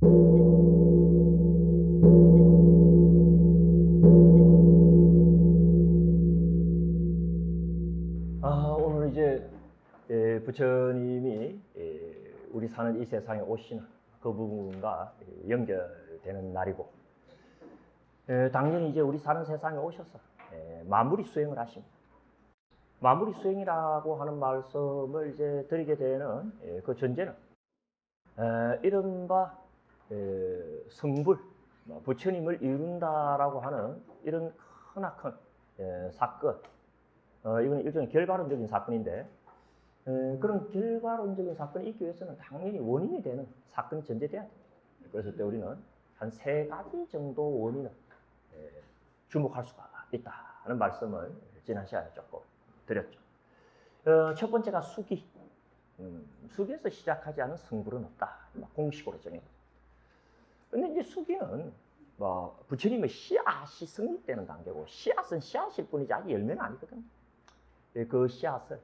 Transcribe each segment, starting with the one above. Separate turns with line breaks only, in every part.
오늘 이제 부처님이 우리 사는 이 세상에 오시는 그 부분과 연결되는 날이고, 당연히 이제 우리 사는 세상에 오셔서 마무리 수행을 하십니다. 마무리 수행이라고 하는 말씀을 이제 드리게 되는 그 전제는 이른바 성불, 부처님을 이룬다라고 하는 이런 크나큰 사건, 이건 일종의 결과론적인 사건인데, 그런 결과론적인 사건이 있기 위해서는 당연히 원인이 되는 사건이 전제돼야 됩니다. 그래서 때 우리는 한 3가지 정도 원인을 주목할 수가 있다는 말씀을 지난 시간에 조금 드렸죠. 첫 번째가 수기. 수기에서 시작하지 않은 성불은 없다. 공식으로 정해요. 근데 이제 수기는 부처님의 씨앗이 성립되는 단계고, 씨앗은 씨앗일 뿐이지 아직 열매는 아니거든요. 그 씨앗을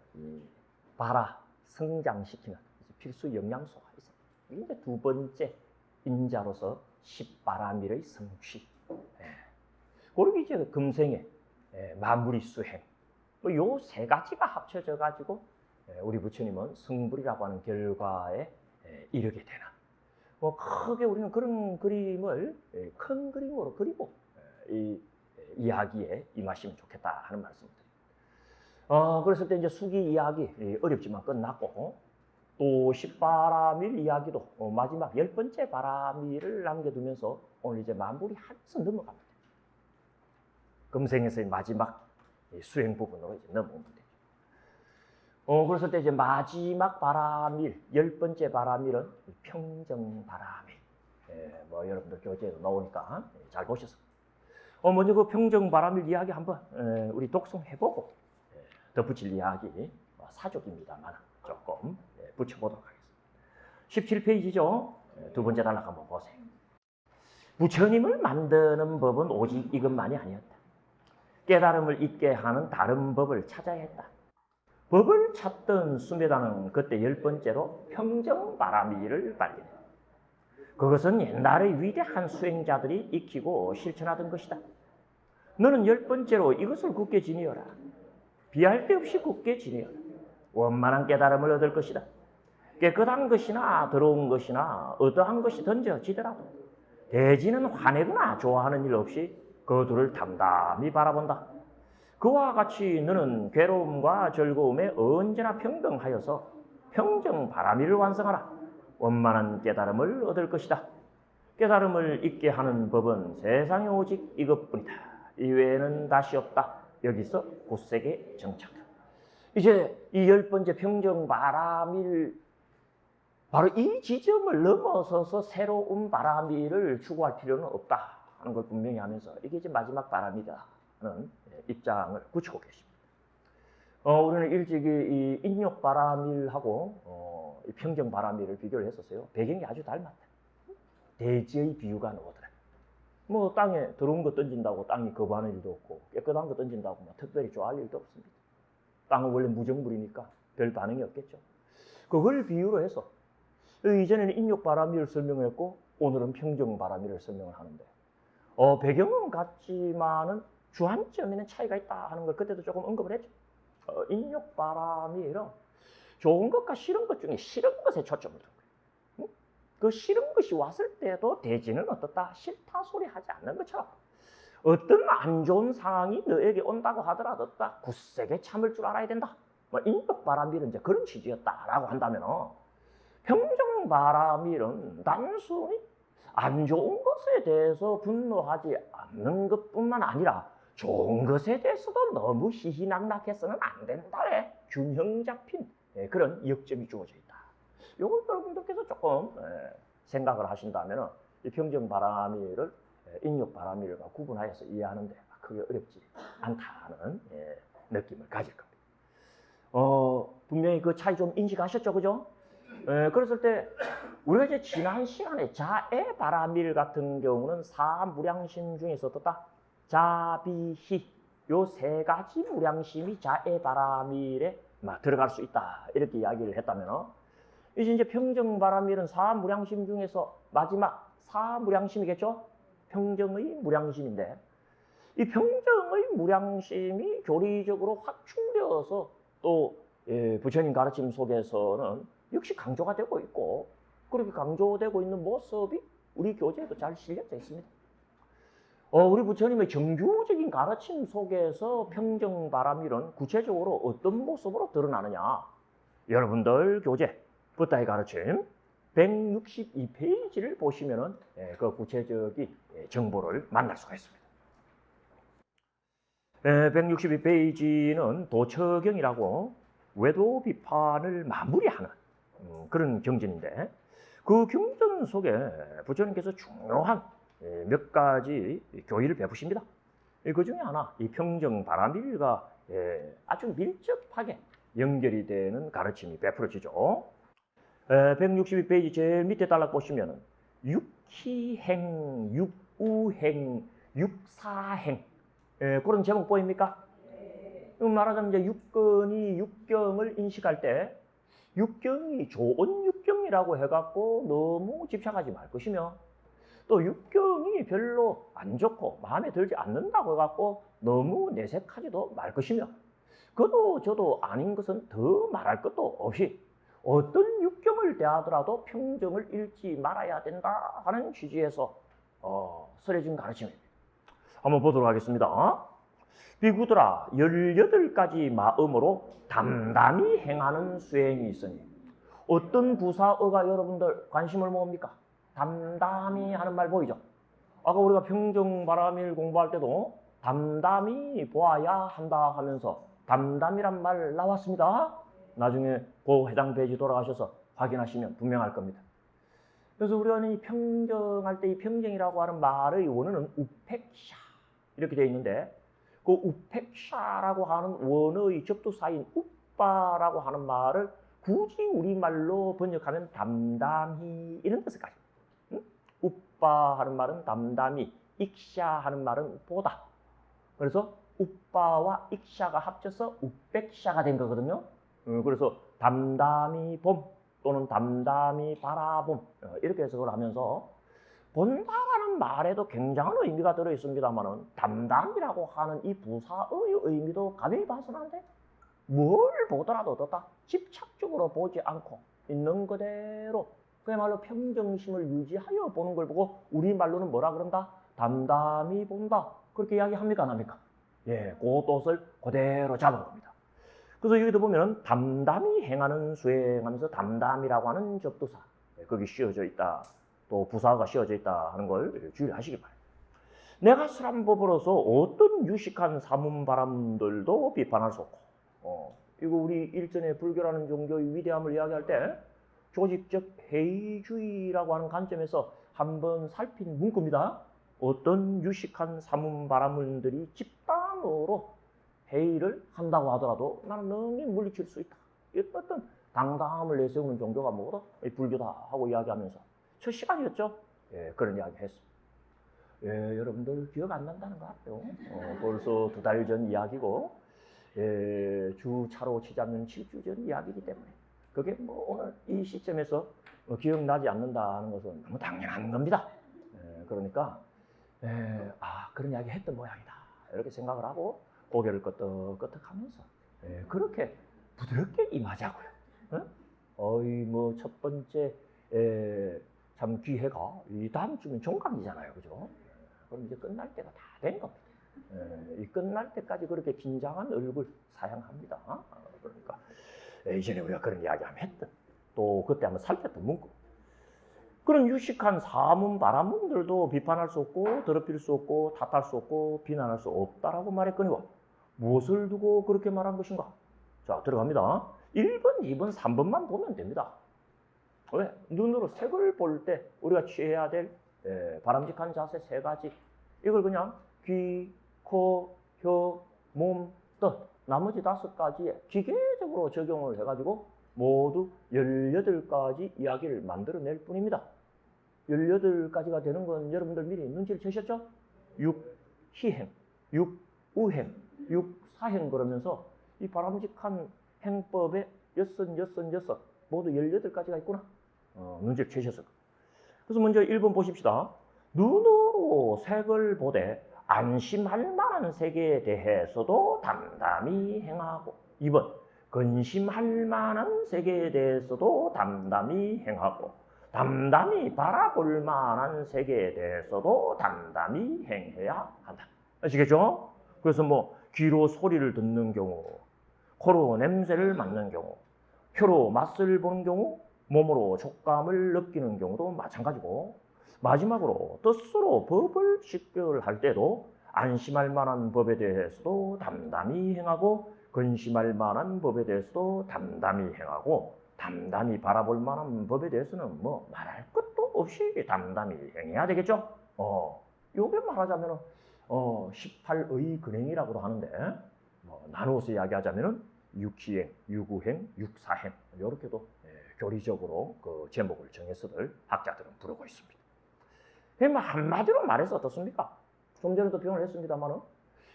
성장시키는 필수 영양소가 있어요. 이게 두 번째 인자로서 십바라밀의 성취. 그리고 이제 금생의 마무리 수행. 요 3가지가 합쳐져 가지고 우리 부처님은 성불이라고 하는 결과에 이르게 되는. 크게 우리는 그런 그림을 큰 그림으로 그리고 이 이야기에 임하시면 좋겠다 하는 말씀입니다. 그랬을 때 이제 수기 이야기 어렵지만 끝났고, 또 십바라밀 이야기도 마지막 10번째 바라밀을 남겨두면서 오늘 이제 마무리하면서 넘어갑니다. 금생에서의 마지막 수행 부분으로 이제 넘어오면 되죠. 그랬을 때 이제 마지막 바라밀, 10번째 바라밀은 평정바라밀. 여러분들 교재에도 나오니까 잘 보셔서. 먼저 그 평정바라밀 이야기 한번 우리 독송해보고 덧붙일 이야기 사족입니다만 조금 붙여보도록 하겠습니다. 17페이지죠. 두 번째 단락 한번 보세요. 부처님을 만드는 법은 오직 이것만이 아니었다. 깨달음을 잊게 하는 다른 법을 찾아야 했다. 법을 찾던 수메다는 그때 10번째로 평정바라밀을 발견했다. 그것은 옛날의 위대한 수행자들이 익히고 실천하던 것이다. 너는 10번째로 이것을 굳게 지니어라. 비할 데 없이 굳게 지내어라. 원만한 깨달음을 얻을 것이다. 깨끗한 것이나 더러운 것이나 어떠한 것이 던져지더라도 대지는 화내거나 좋아하는 일 없이 그 둘을 담담히 바라본다. 그와 같이 너는 괴로움과 즐거움에 언제나 평등하여서 평정바라밀을 완성하라. 원만한 깨달음을 얻을 것이다. 깨달음을 잊게 하는 법은 세상에 오직 이것뿐이다. 이외에는 다시 없다. 여기서 굳세게 정착. 이제 이 10번째 평정바라밀, 바로 이 지점을 넘어서서 새로운 바라밀을 추구할 필요는 없다 하는 걸 분명히 하면서 이게 이제 마지막 바라밀이라는 입장을 굳히고 계십니다. 우리는 일찍이 이 인욕바라밀하고 이 평정바라밀을 비교를 했었어요. 배경이 아주 닮았다. 대지의 비유가 나오더라. 땅에 더러운 거 던진다고 땅이 거부하는 일도 없고, 깨끗한 거 던진다고 특별히 좋아할 일도 없습니다. 땅은 원래 무정물이니까 별 반응이 없겠죠. 그걸 비유로 해서 이전에는 인욕바라밀을 설명했고 오늘은 평정바라밀을 설명을 하는데, 배경은 같지만은 주안점에는 차이가 있다 하는 걸 그때도 조금 언급을 했죠. 인욕바라밀은 좋은 것과 싫은 것 중에 싫은 것에 초점을 둔 거예요. 그 싫은 것이 왔을 때도 대지는 어떻다? 싫다 소리 하지 않는 것처럼 어떤 안 좋은 상황이 너에게 온다고 하더라도 어떻다? 굳세게 참을 줄 알아야 된다. 인욕바라밀은 이제 그런 취지였다라고 한다면, 평정바라밀은 단순히 안 좋은 것에 대해서 분노하지 않는 것뿐만 아니라 좋은 것에 대해서도 너무 희희낙낙해서는 안 된다의 균형 잡힌 그런 역점이 주어져 있다. 이걸 여러분들께서 조금 생각을 하신다면 이 평정바라밀을 인욕바라밀과 구분하여서 이해하는데 크게 어렵지 않다는 느낌을 가질 겁니다. 분명히 그 차이 좀 인식하셨죠, 그죠? 그랬을 때 우리가 이제 지난 시간에 자애바라밀 같은 경우는 사무량심 중에서 어떻다? 자비희, 요 3가지 무량심이 자애바라밀에 들어갈 수 있다 이렇게 이야기를 했다면, 이제 평정바람일은 사무량심 중에서 마지막 사무량심이겠죠? 평정의 무량심인데 이 평정의 무량심이 교리적으로 확충되어서 또 부처님 가르침 속에서는 역시 강조가 되고 있고 그렇게 강조되고 있는 모습이 우리 교재에도 잘 실려져 있습니다. 우리 부처님의 정규적인 가르침 속에서 평정바람일은 구체적으로 어떤 모습으로 드러나느냐? 여러분들 교재 붓다의 가르침 162페이지를 보시면은 그 구체적인 정보를 만날 수가 있습니다. 162페이지는 도처경이라고 외도 비판을 마무리하는 그런 경전인데 그 경전 속에 부처님께서 중요한 몇 가지 교의를 베푸십니다. 그 중에 하나, 이 평정바람일과 아주 밀접하게 연결이 되는 가르침이 베풀어지죠. 162페이지 제일 밑에 단락 보시면 육희행, 육우행, 육사행 그런 제목 보입니까? 말하자면 이제 육근이 육경을 인식할 때 육경이 좋은 육경이라고 해갖고 너무 집착하지 말 것이며 또 육경이 별로 안 좋고 마음에 들지 않는다고 해갖고 너무 내색하지도 말 것이며 그도 저도 아닌 것은 더 말할 것도 없이 어떤 육경을 대하더라도 평정을 잃지 말아야 된다 하는 취지에서 설해진 가르침입니다. 한번 보도록 하겠습니다. 비구들아 18가지 마음으로 담담히 행하는 수행이 있으니 어떤 부사어가 여러분들 관심을 모읍니까? 담담히 하는 말 보이죠? 아까 우리가 평정바람일 공부할 때도 담담히 보아야 한다 하면서 담담이란 말 나왔습니다. 나중에 그 해당 페이지 돌아가셔서 확인하시면 분명할 겁니다. 그래서 우리가 이 평정할 때 이 평정이라고 하는 말의 원어는 우펙샤 이렇게 되어 있는데 그 우펙샤라고 하는 원어의 접두사인 우빠라고 하는 말을 굳이 우리말로 번역하면 담담히 이런 뜻을 가집니다. 우빠 하는 말은 담담히, 익샤 하는 말은 보다. 그래서 우빠와 익샤가 합쳐서 우백샤가 된 거거든요. 그래서 담담히 봄 또는 담담히 바라봄 이렇게 해석을 하면서 본다라는 말에도 굉장한 의미가 들어 있습니다만은 담담이라고 하는 이 부사의 의미도 가벼이 봐서는 안 돼. 뭘 보더라도 어떻다? 집착적으로 보지 않고 있는 그대로 그야말로 평정심을 유지하여 보는 걸 보고 우리말로는 뭐라 그런다? 담담히 본다. 그렇게 이야기합니까? 안 합니까? 예, 그 뜻을 그대로 잡은 겁니다. 그래서 여기도 보면 담담히 행하는 수행하면서 담담이라고 하는 접두사 거기 씌워져 있다. 또 부사가 씌워져 있다 하는 걸 주의하시기 바랍니다. 내가 설한법으로서 어떤 유식한 사문바람들도 비판할 수 없고 이거 우리 일전에 불교라는 종교의 위대함을 이야기할 때 조직적 회의주의라고 하는 관점에서 한번 살핀 문구입니다. 어떤 유식한 사문바람들이 집단으로 회의를 한다고 하더라도 나는 능히 물리칠 수 있다. 어떤 당당함을 내세우는 종교가 뭐다? 불교다 하고 이야기하면서 첫 시간이었죠? 예, 그런 이야기 했습니다. 예, 여러분들 기억 안 난다는 것 같아요. 벌써 2달 전 이야기고 주차로 치자면 7주 전 이야기이기 때문에 그게 뭐 오늘 이 시점에서 기억나지 않는다는 것은 너무 당연한 겁니다. 그러니까 그런 이야기 했던 모양이다 이렇게 생각을 하고 고개를 끄덕끄덕하면서 그렇게 부드럽게 임하자고요. 뭐 첫 번째 참 기회가 이 다음 주면 종강이잖아요, 그죠? 그럼 이제 끝날 때가 다 된 겁니다. 이 끝날 때까지 그렇게 긴장한 얼굴 사양합니다. 그러니까 이전에 우리가 그런 이야기 한번 했던 또 그때 한번 살폈던 문구. 그런 유식한 사문 바라문들도 비판할 수 없고 더럽힐 수 없고 탓할 수 없고 비난할 수 없다라고 말했거니와 무엇을 두고 그렇게 말한 것인가? 자, 들어갑니다. 1번, 2번, 3번만 보면 됩니다. 왜? 눈으로 색을 볼 때 우리가 취해야 될 바람직한 자세 3가지. 이걸 그냥 귀, 코, 혀, 몸, 뜻 나머지 5가지에 기계적으로 적용을 해가지고 모두 18가지 이야기를 만들어낼 뿐입니다. 18가지가 되는 건 여러분들 미리 눈치를 채셨죠? 육희행, 육우행, 육사행 그러면서 이 바람직한 행법의 6 모두 18가지가 있구나. 눈치를 채셨을 거예요. 그래서 먼저 1번 보십시다. 눈으로 색을 보되 안심할 만한 색에 대해서도 담담히 행하고. 2번 근심할 만한 색에 대해서도 담담히 행하고. 담담히 바라볼 만한 색에 대해서도 담담히 행해야 한다. 아시겠죠? 그래서 뭐 귀로 소리를 듣는 경우, 코로 냄새를 맡는 경우, 혀로 맛을 보는 경우, 몸으로 촉감을 느끼는 경우도 마찬가지고, 마지막으로 뜻으로 법을 식별할 때도 안심할 만한 법에 대해서도 담담히 행하고, 근심할 만한 법에 대해서도 담담히 행하고, 담담히 바라볼 만한 법에 대해서는 뭐 말할 것도 없이 담담히 행해야 되겠죠? 요게 말하자면 18의 근행이라고도 하는데, 나누어서 이야기하자면 육시행, 유구행, 육사행 이렇게도 교리적으로 그 제목을 정해서들 학자들은 부르고 있습니다. 한마디로 말해서 어떻습니까? 좀 전에도 표현을 했습니다만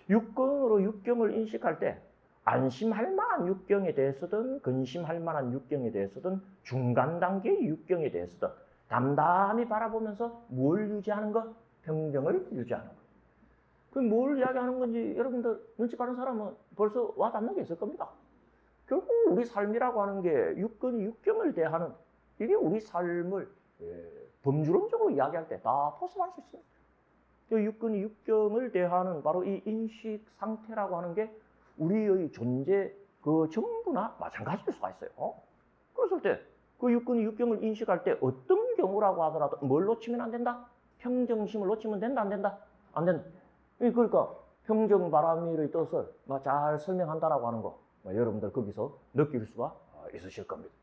육근으로 육경을 인식할 때 안심할 만한 육경에 대해서든 근심할 만한 육경에 대해서든 중간 단계의 육경에 대해서든 담담히 바라보면서 뭘 유지하는 것? 평정을 유지하는 것. 그럼 뭘 이야기하는 건지 여러분들 눈치 빠른 사람은 벌써 와닿는 게 있을 겁니다. 결국 우리 삶이라고 하는 게 육근이 육경을 대하는, 이게 우리 삶을 범주론적으로 이야기할 때 다 포섭할 수 있습니다. 육근이 육경을 대하는 바로 이 인식 상태라고 하는 게 우리의 존재 그 전부나 마찬가지일 수가 있어요. 그랬을 때 그 육근이 육경을 인식할 때 어떤 경우라고 하더라도 뭘 놓치면 안 된다? 평정심을 놓치면 된다, 안 된다? 안 된다. 그러니까 평정바라미의 뜻을 잘 설명한다라고 하는 거 여러분들 거기서 느낄 수가 있으실 겁니다.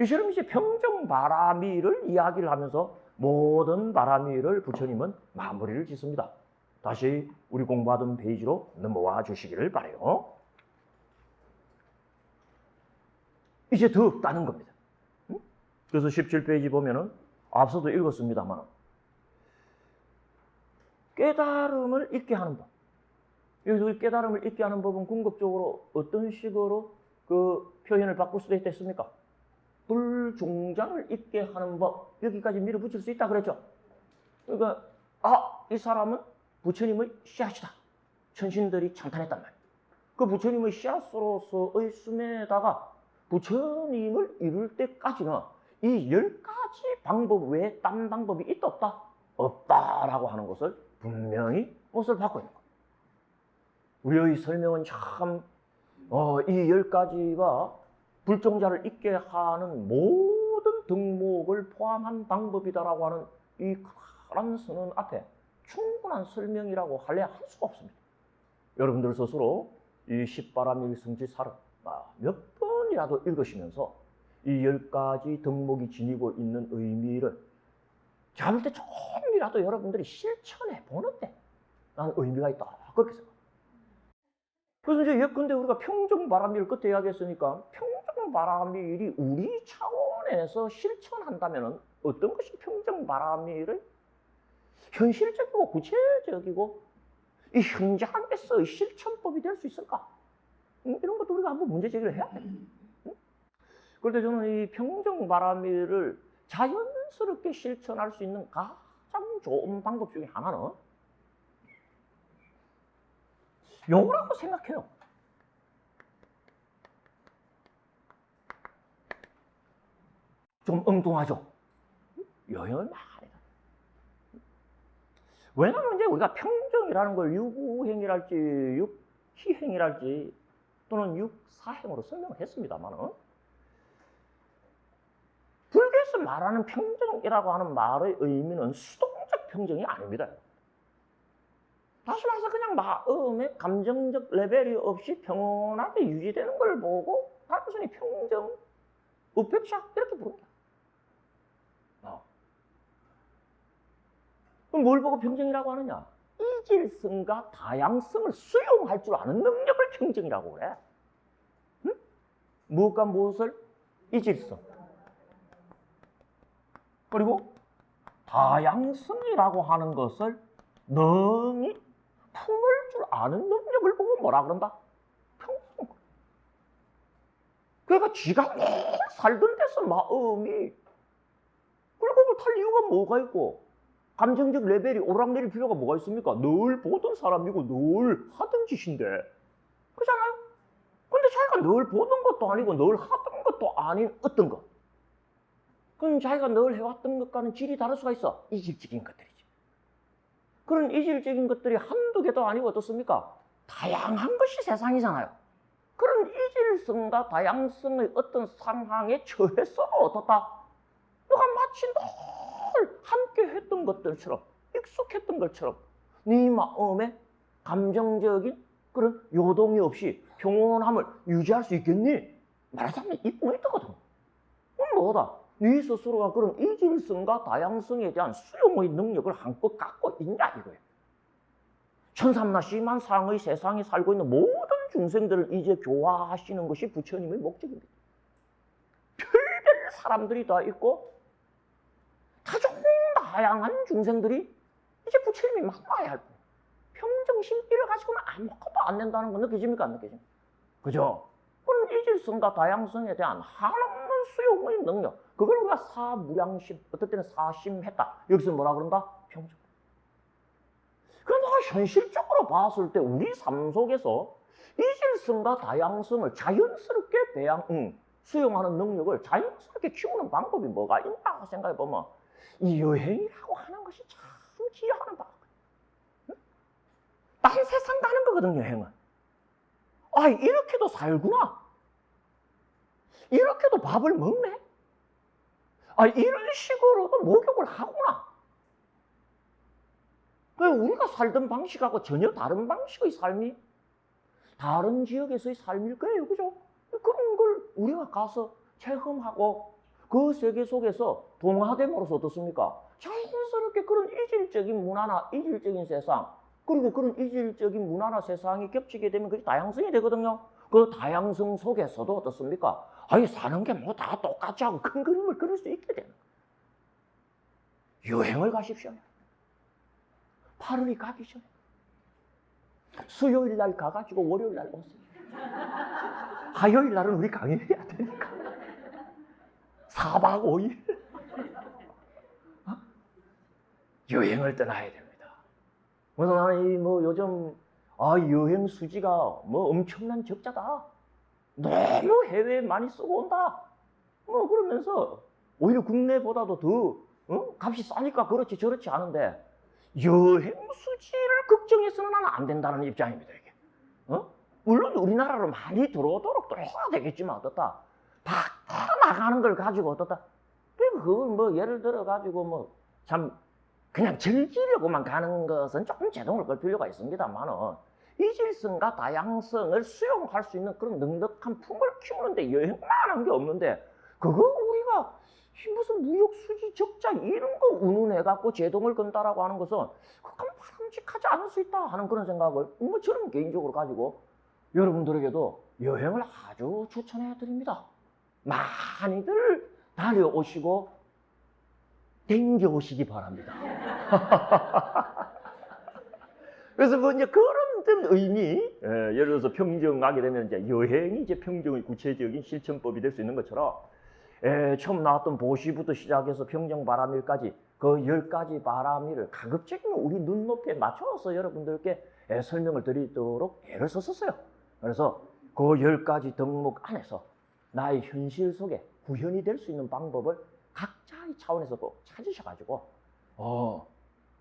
이처럼 이제 평정바라미를 이야기를 하면서 모든 바라미를 부처님은 마무리를 짓습니다. 다시 우리 공부하던 페이지로 넘어와 주시기를 바라요. 이제 더 없다는 겁니다. 그래서 17페이지 보면은 앞서도 읽었습니다만 깨달음을 잊게 하는 법. 여기서 깨달음을 잊게 하는 법은 궁극적으로 어떤 식으로 그 표현을 바꿀 수도 있겠습니까? 불종장을 잊게 하는 법. 여기까지 밀어붙일 수 있다 그랬죠. 그러니까 이 사람은 부처님의 씨앗이다. 천신들이 찬탄했단 말이에요. 그 부처님의 씨앗으로서의 숨에다가 부처님을 이룰 때까지는 이 10가지 방법 외에 딴 방법이 있다 없다? 없다라고 하는 것을 분명히 못을 받고 있는 거예요. 우리의 설명은 참 이 10가지가 불종자를 잊게 하는 모든 덕목을 포함한 방법이다라고 하는 이 커다란 선언 앞에 충분한 설명이라고 할래야 할 수가 없습니다. 여러분들 스스로 이 십바라밀승지사를 몇 번이라도 읽으시면서 이 10가지 덕목이 지니고 있는 의미를 제가 볼 때 조금이라도 여러분들이 실천해 보는데 나는 의미가 있다. 그렇게 생각합니다. 그래서 이제 예컨대 우리가 평정바라밀 끝에 이야기했으니까 평정바라밀이 우리 차원에서 실천한다면 어떤 것이 평정바라밀을 현실적이고 구체적이고 이 현장에서의 실천법이 될 수 있을까? 이런 것도 우리가 한번 문제 제기를 해야 돼. 그런데 저는 이 평정바라밀을 자연스럽게 실천할 수 있는 가장 좋은 방법 중에 하나는 요거라고 생각해요. 좀 엉뚱하죠? 여행을 많이 가. 왜냐하면 이제 우리가 평정이라는 걸 유구행이랄지 육희행이랄지 또는 육사행으로 설명을 했습니다만은 불교에서 말하는 평정이라고 하는 말의 의미는 수동적 평정이 아닙니다. 다시 말해서 그냥 마음의 감정적 레벨이 없이 평온하게 유지되는 걸 보고 단순히 평정, 우펙샤 이렇게 부릅니다. 그럼 뭘 보고 평정이라고 하느냐? 이질성과 다양성을 수용할 줄 아는 능력을 평정이라고 그래. 응? 무엇과 무엇을? 이질성. 그리고 다양성이라고 하는 것을 능히 품을 줄 아는 능력을 보고 뭐라 그런다? 평정. 그러니까 지가 늘 살던 데서 마음이 굴곡을 탈 이유가 뭐가 있고 감정적 레벨이 오락내릴 필요가 뭐가 있습니까? 늘 보던 사람이고 늘 하던 짓인데 그렇잖아요? 근데 자기가 늘 보던 것도 아니고 늘 하던 것도 아닌 어떤 것, 그럼 자기가 늘 해왔던 것과는 질이 다를 수가 있어. 이질적인 것들이지. 그런 이질적인 것들이 한두 개도 아니고 어떻습니까? 다양한 것이 세상이잖아요. 그런 이질성과 다양성의 어떤 상황에 처해서 어떻다? 너가 마치 늘 함께 했던 것들처럼 익숙했던 것처럼 네 마음에 감정적인 그런 요동이 없이 평온함을 유지할 수 있겠니? 말하자면 이 포인트거든. 그건 뭐다? 네 스스로가 그런 이질성과 다양성에 대한 수용의 능력을 한껏 갖고 있냐 이거예요. 천삼나 심한상의 세상에 살고 있는 모든 중생들을 이제 교화하시는 것이 부처님의 목적입니다. 별별 사람들이 다 있고 다종 다양한 중생들이 이제 부처님이 만나야 할 뿐. 평정심비를 가지고는 아무것도 안 된다는 거 느껴집니까? 안 느껴집니까? 그죠? 그런 이질성과 다양성에 대한 한없는 수용의 능력, 그걸 우리가 사무량심, 어떨 때는 사심했다. 여기서 뭐라 그런다? 평정. 그러나 현실적으로 봤을 때 우리 삶 속에서 이질성과 다양성을 자연스럽게 수용하는 능력을 자연스럽게 키우는 방법이 뭐가 있나 생각해 보면 이 여행이라고 하는 것이 참 기여하는 방법이에요. 딴 세상 가는 거거든요, 여행은. 아, 이렇게도 살구나. 이렇게도 밥을 먹네. 아, 이런 식으로도 목욕을 하구나. 우리가 살던 방식하고 전혀 다른 방식의 삶이 다른 지역에서의 삶일 거예요. 그죠? 그런 걸 우리가 가서 체험하고 그 세계 속에서 동화됨으로써 어떻습니까? 자연스럽게 그런 이질적인 문화나 이질적인 세상, 그리고 그런 이질적인 문화나 세상이 겹치게 되면 그게 다양성이 되거든요. 그 다양성 속에서도 어떻습니까? 아니, 사는 게 뭐 다 똑같이 하고 큰 그림을 그릴 수 있게 되는 거예요. 여행을 가십시오. 8월이 가기 전에 수요일 날 가가지고 월요일 날 오세요. 화요일 날은 우리 강의해야 되니까 4박 5일 여행을 떠나야 됩니다. 그래서 나는 요즘 여행 수지가 엄청난 적자다. 너무 해외에 많이 쓰고 온다. 그러면서 오히려 국내보다도 더 값이 싸니까 그렇지 저렇지 않은데 여행 수지를 걱정해서는 안 된다는 입장입니다. 이게. 물론 우리나라로 많이 들어오도록 또 해야 되겠지만 어떻다. 다 나가는 걸 가지고 어떻다. 그걸 예를 들어 가지고 참 그냥 즐기려고만 가는 것은 조금 제동을 걸 필요가 있습니다만은 이질성과 다양성을 수용할 수 있는 그런 넉넉한 품을 키우는데 여행만 한 게 없는데 그거 우리가 무슨 무역 수지 적자 이런 거 운운해갖고 제동을 건다라고 하는 것은 그건 바람직하지 않을 수 있다 하는 그런 생각을 저는 개인적으로 가지고 여러분들에게도 여행을 아주 추천해 드립니다. 많이들 다녀오시고 댕겨오시기 바랍니다. 그래서 이제 그런 의미, 예를 들어서 평정하게 되면 이제 여행이 이제 평정의 구체적인 실천법이 될 수 있는 것처럼 처음 나왔던 보시부터 시작해서 평정바라밀까지 그 10가지 바라밀을 가급적이면 우리 눈높이에 맞춰서 여러분들께 설명을 드리도록 애를 썼었어요. 그래서 그 10가지 덕목 안에서 나의 현실 속에 구현이 될 수 있는 방법을 각자의 차원에서 또 찾으셔가지고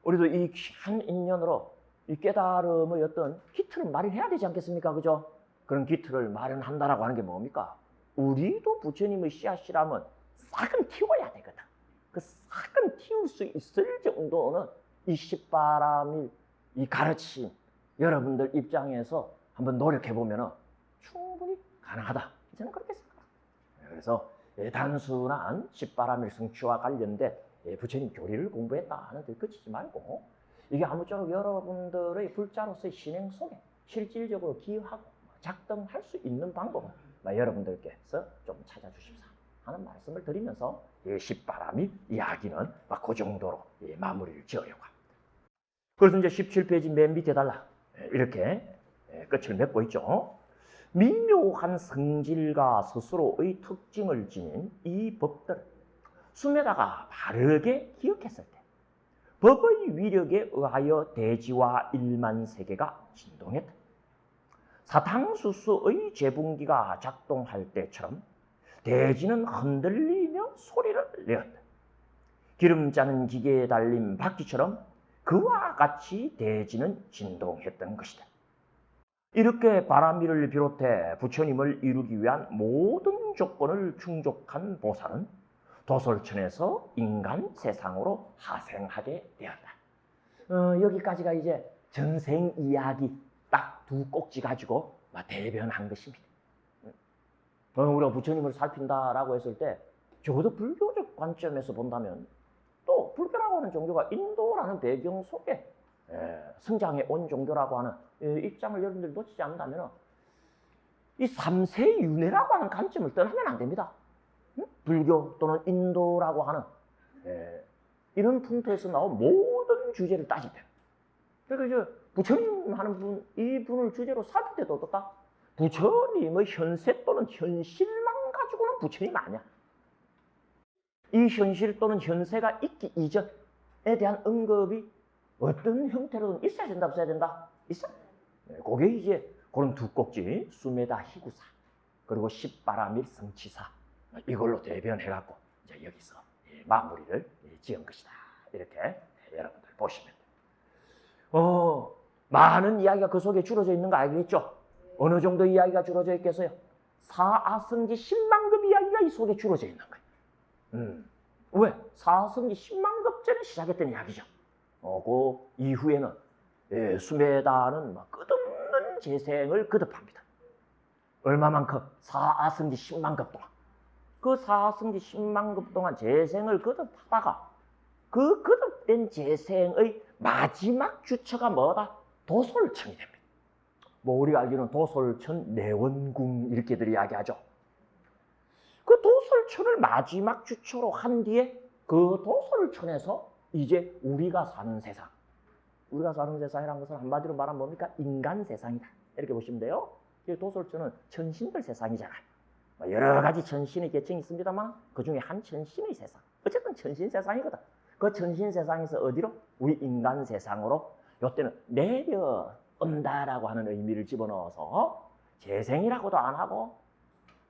우리도 이 귀한 인연으로 이 깨달음의 어떤 기틀을 마련해야 되지 않겠습니까? 그죠? 그런 기틀을 마련한다라고 하는 게 뭡니까? 우리도 부처님의 씨앗이라면 싹은 틔워야 되거든. 그 싹은 틔울 수 있을 정도는 이 십바라밀, 이 가르침 여러분들 입장에서 한번 노력해보면 충분히 가능하다. 저는 그렇게 생각합니다. 그래서 단순한 십바라밀 성취와 관련된 부처님 교리를 공부했다 하는 데 그치지 말고 이게 아무쪼록 여러분들의 불자로서의 신행 속에 실질적으로 기여하고 작동할 수 있는 방법을 여러분들께서 좀 찾아주십사 하는 말씀을 드리면서 십바라밀 이야기는 그 정도로 마무리를 지으려고 합니다. 그래서 이제 17페이지 맨 밑에 달라 이렇게 끝을 맺고 있죠. 미묘한 성질과 스스로의 특징을 지닌 이 법들을 수메다가 바르게 기억했을 때 법의 위력에 의하여 대지와 일만 세계가 진동했다. 사탕수수의 재분기가 작동할 때처럼 대지는 흔들리며 소리를 내었다. 기름 짜는 기계에 달린 바퀴처럼 그와 같이 대지는 진동했던 것이다. 이렇게 바람이를 비롯해 부처님을 이루기 위한 모든 조건을 충족한 보살은 도솔천에서 인간 세상으로 하생하게 되었다. 여기까지가 이제 전생 이야기 딱 두 꼭지 가지고 대변한 것입니다. 우리가 부처님을 살핀다라고 했을 때 적어도 불교적 관점에서 본다면 또 불교라고 하는 종교가 인도라는 배경 속에 성장해 온 종교라고 하는 입장을 여러분들이 놓치지 않는다면 이 삼세윤회라고 하는 관점을 떠나면 안 됩니다. 불교 또는 인도라고 하는 이런 풍토에서 나온 모든 주제를 따질 때 그러니까 이제 부처님 하는 분, 이분을 주제로 살필 때도 어떻다? 부처님의 현세 또는 현실만 가지고는 부처님 아니야. 이 현실 또는 현세가 있기 이전에 대한 언급이 어떤 형태로든 있어야 된다, 없어야 된다? 있어. 그게 이제 그런 두 꼭지, 수메다 희구사, 그리고 십바라밀 성치사, 이걸로 대변해갖고 이제 여기서 마무리를 지은 것이다. 이렇게 여러분들 보시면 돼요. 많은 이야기가 그 속에 주어져 있는 거 알겠죠? 어느 정도 이야기가 주어져 있겠어요? 사아성지 10만급 이야기가 이 속에 주어져 있는 거예요. 왜? 사아성지 10만급 전에 시작했던 이야기죠. 그 이후에는 수메다는 끝없는 재생을 거듭합니다. 얼마만큼? 사아성지 10만급 동안. 그 사아성지 10만급 동안 재생을 거듭하다가 그 거듭된 재생의 마지막 주처가 뭐다? 도솔천이 됩니다. 우리가 알기로는 도솔천, 내원궁 이렇게들 이야기하죠. 그 도솔천을 마지막 주처로 한 뒤에 그 도솔천에서 이제 우리가 사는 세상, 우리가 사는 세상이라는 것은 한마디로 말하면 뭡니까? 인간 세상이다. 이렇게 보시면 돼요. 도솔천은 천신들 세상이잖아요. 여러 가지 천신의 계층이 있습니다만 그 중에 한 천신의 세상. 어쨌든 천신 세상이거든. 그 천신 세상에서 어디로? 우리 인간 세상으로 이때는 내려온다라고 하는 의미를 집어넣어서 재생이라고도 안 하고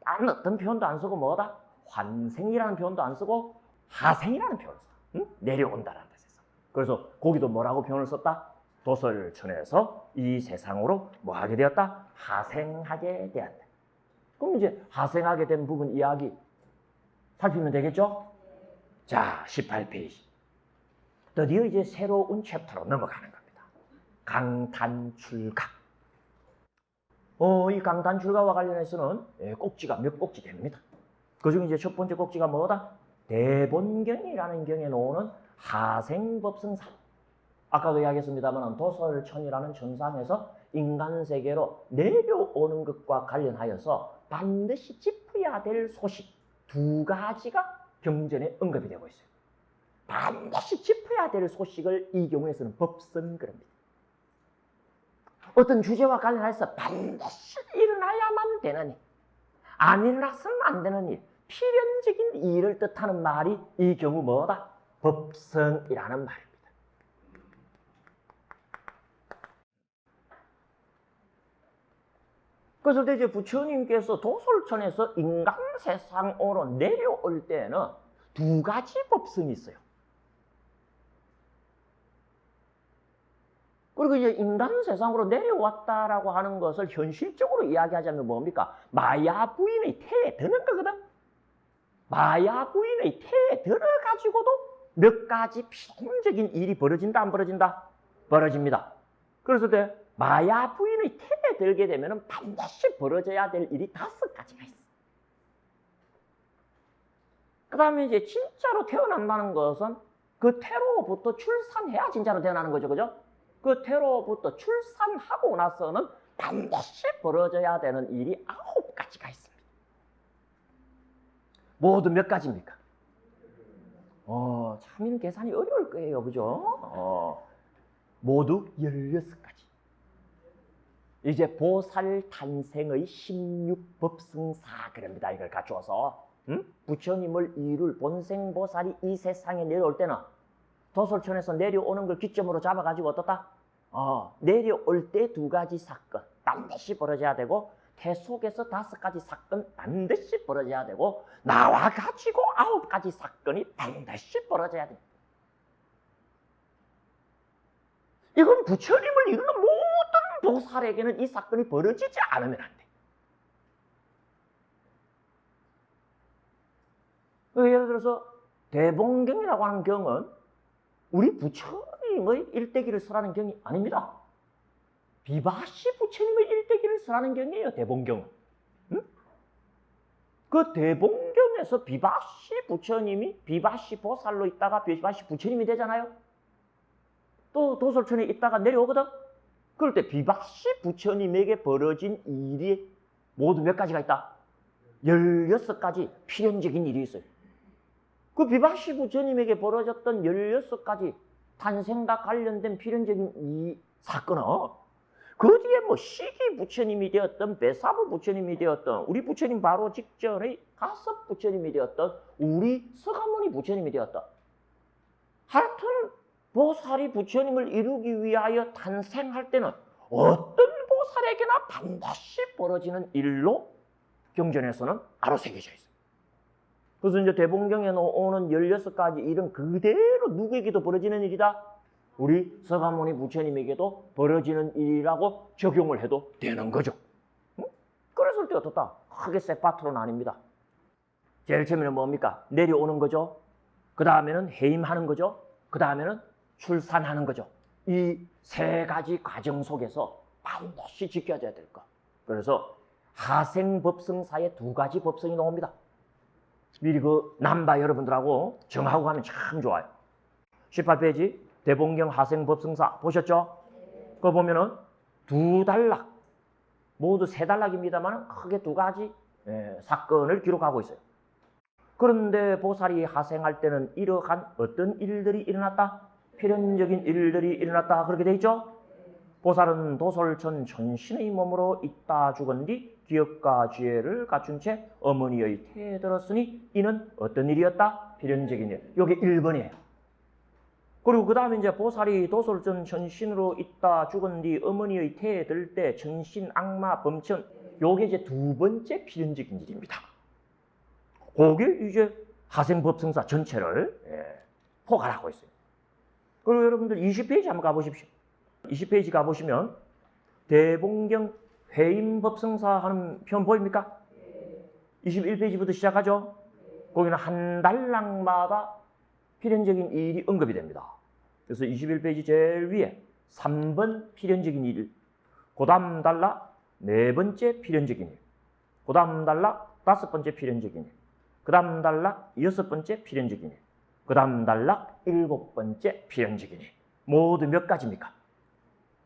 다른 어떤 표현도 안 쓰고 뭐다? 환생이라는 표현도 안 쓰고 하생이라는 표현을 써. 내려온다라는 뜻에서. 그래서 거기도 뭐라고 표현을 썼다? 도솔천에서 이 세상으로 뭐 하게 되었다? 하생하게 되었다. 그럼 이제 하생하게 된 부분 이야기 살피면 되겠죠? 자, 18페이지. 드디어 이제 새로운 챕터로 넘어가는 겁니다. 강단출가. 이 강단출가와 관련해서는 꼭지가 몇 꼭지 됩니다. 그중에 이제 첫 번째 꼭지가 뭐다? 대본경이라는 경에 나오는 하생법성사. 아까도 이야기했습니다만 도솔천이라는 천상에서 인간 세계로 내려오는 것과 관련하여서 반드시 짚어야 될 소식 두 가지가 경전에 언급이 되고 있어요. 반드시 짚어야 될 소식을 이 경우에서는 법성그럽니다. 어떤 주제와 관련해서 반드시 일어나야만 되는 일, 안 일어나서는 안 되는 일, 필연적인 일을 뜻하는 말이 이 경우 뭐다? 법성이라는 말입니다. 그래서 이제 부처님께서 도솔천에서 인간 세상으로 내려올 때는 두 가지 법성이 있어요. 그리고 이제 인간 세상으로 내려왔다라고 하는 것을 현실적으로 이야기하자면 뭡니까? 마야 부인의 태에 드는 거거든. 마야 부인의 태에 들어가지고도 몇 가지 필연적인 일이 벌어진다, 안 벌어진다? 벌어집니다. 그래서 마야 부인의 태에 들게 되면 반드시 벌어져야 될 일이 5가지가 있어. 그 다음에 이제 진짜로 태어난다는 것은 그 태로부터 출산해야 진짜로 태어나는 거죠. 그죠? 그 태로부터 출산하고 나서는 반드시 벌어져야 되는 일이 9가지가 있습니다. 모두 몇 가지입니까? 참 계산이 어려울 거예요. 그죠? 모두 16가지. 이제 보살 탄생의 16법승사 그럽니다. 이걸 갖추어서 부처님을 이룰 본생보살이 이 세상에 내려올 때는 도솔천에서 내려오는 걸 기점으로 잡아가지고 어떻다? 내려올 때 두 가지 사건 반드시 벌어져야 되고 태속에서 5가지 사건 반드시 벌어져야 되고 나와가지고 9가지 사건이 반드시 벌어져야 돼. 이건 부처님을 이루는 모든 보살에게는 이 사건이 벌어지지 않으면 안 돼. 예를 들어서 대봉경이라고 하는 경은 우리 부처님의 일대기를 설하는 경이 아닙니다. 비바시 부처님의 일대기를 설하는 경이에요. 대봉경은. 그 대봉경에서 비바시 부처님이 비바시 보살로 있다가 비바시 부처님이 되잖아요. 또 도솔천에 있다가 내려오거든. 그럴 때 비바시 부처님에게 벌어진 일이 모두 몇 가지가 있다? 16가지 필연적인 일이 있어요. 그 비바시 부처님에게 벌어졌던 16가지 탄생과 관련된 필연적인 이 사건은 그 뒤에 뭐 시기 부처님이 되었던 배사부 부처님이 되었던 우리 부처님 바로 직전의 가섭 부처님이 되었던 우리 서가모니 부처님이 되었던 하여튼 보살이 부처님을 이루기 위하여 탄생할 때는 어떤 보살에게나 반드시 벌어지는 일로 경전에서는 알아새겨져 있어요. 그래서 이제 대봉경에 오는 16가지 일은 그대로 누구에게도 벌어지는 일이다. 우리 서가모니 부처님에게도 벌어지는 일이라고 적용을 해도 되는 거죠. 그래서 때 어떻다? 크게 세 파트로 나뉩니다. 제일 처음에는 뭡니까? 내려오는 거죠. 그 다음에는 해임하는 거죠. 그 다음에는 출산하는 거죠. 이 3가지 과정 속에서 반드시 지켜져야 될 것. 그래서 하생법성사에 2가지 법성이 나옵니다. 미리 그 남바 여러분들하고 정하고 가면 참 좋아요. 18페이지 대봉경 하생법성사 보셨죠? 그거 보면은 2단락 모두 3단락입니다만 크게 2가지 사건을 기록하고 있어요. 그런데 보살이 하생할 때는 이러한 어떤 일들이 일어났다? 필연적인 일들이 일어났다. 그렇게 돼 있죠? 보살은 도솔천 전신의 몸으로 있다 죽은 뒤 기억과 지혜를 갖춘 채 어머니의 태에 들었으니 이는 어떤 일이었다? 필연적인 일. 이게 1번이에요. 그리고 그 다음에 이제 보살이 도솔천 전신으로 있다 죽은 뒤 어머니의 태에 들 때 전신, 악마, 범천 요게 이제 2번째 필연적인 일입니다. 그게 이제 하생법성사 전체를 포괄하고 있어요. 그리고 여러분들 20페이지 한번 가보십시오. 20페이지 가보시면 대봉경 회임법성사 하는 편 보입니까? 21페이지부터 시작하죠. 거기는 한 단락마다 필연적인 일이 언급이 됩니다. 그래서 21페이지 제일 위에 3번 필연적인 일, 그 다음 단락 4번째 필연적인 일, 그 다음 단락 5번째 필연적인 일, 그 다음 단락 6번째 필연적인 일, 그 다음 단락 7번째 필연적인 일. 모두 몇 가지입니까?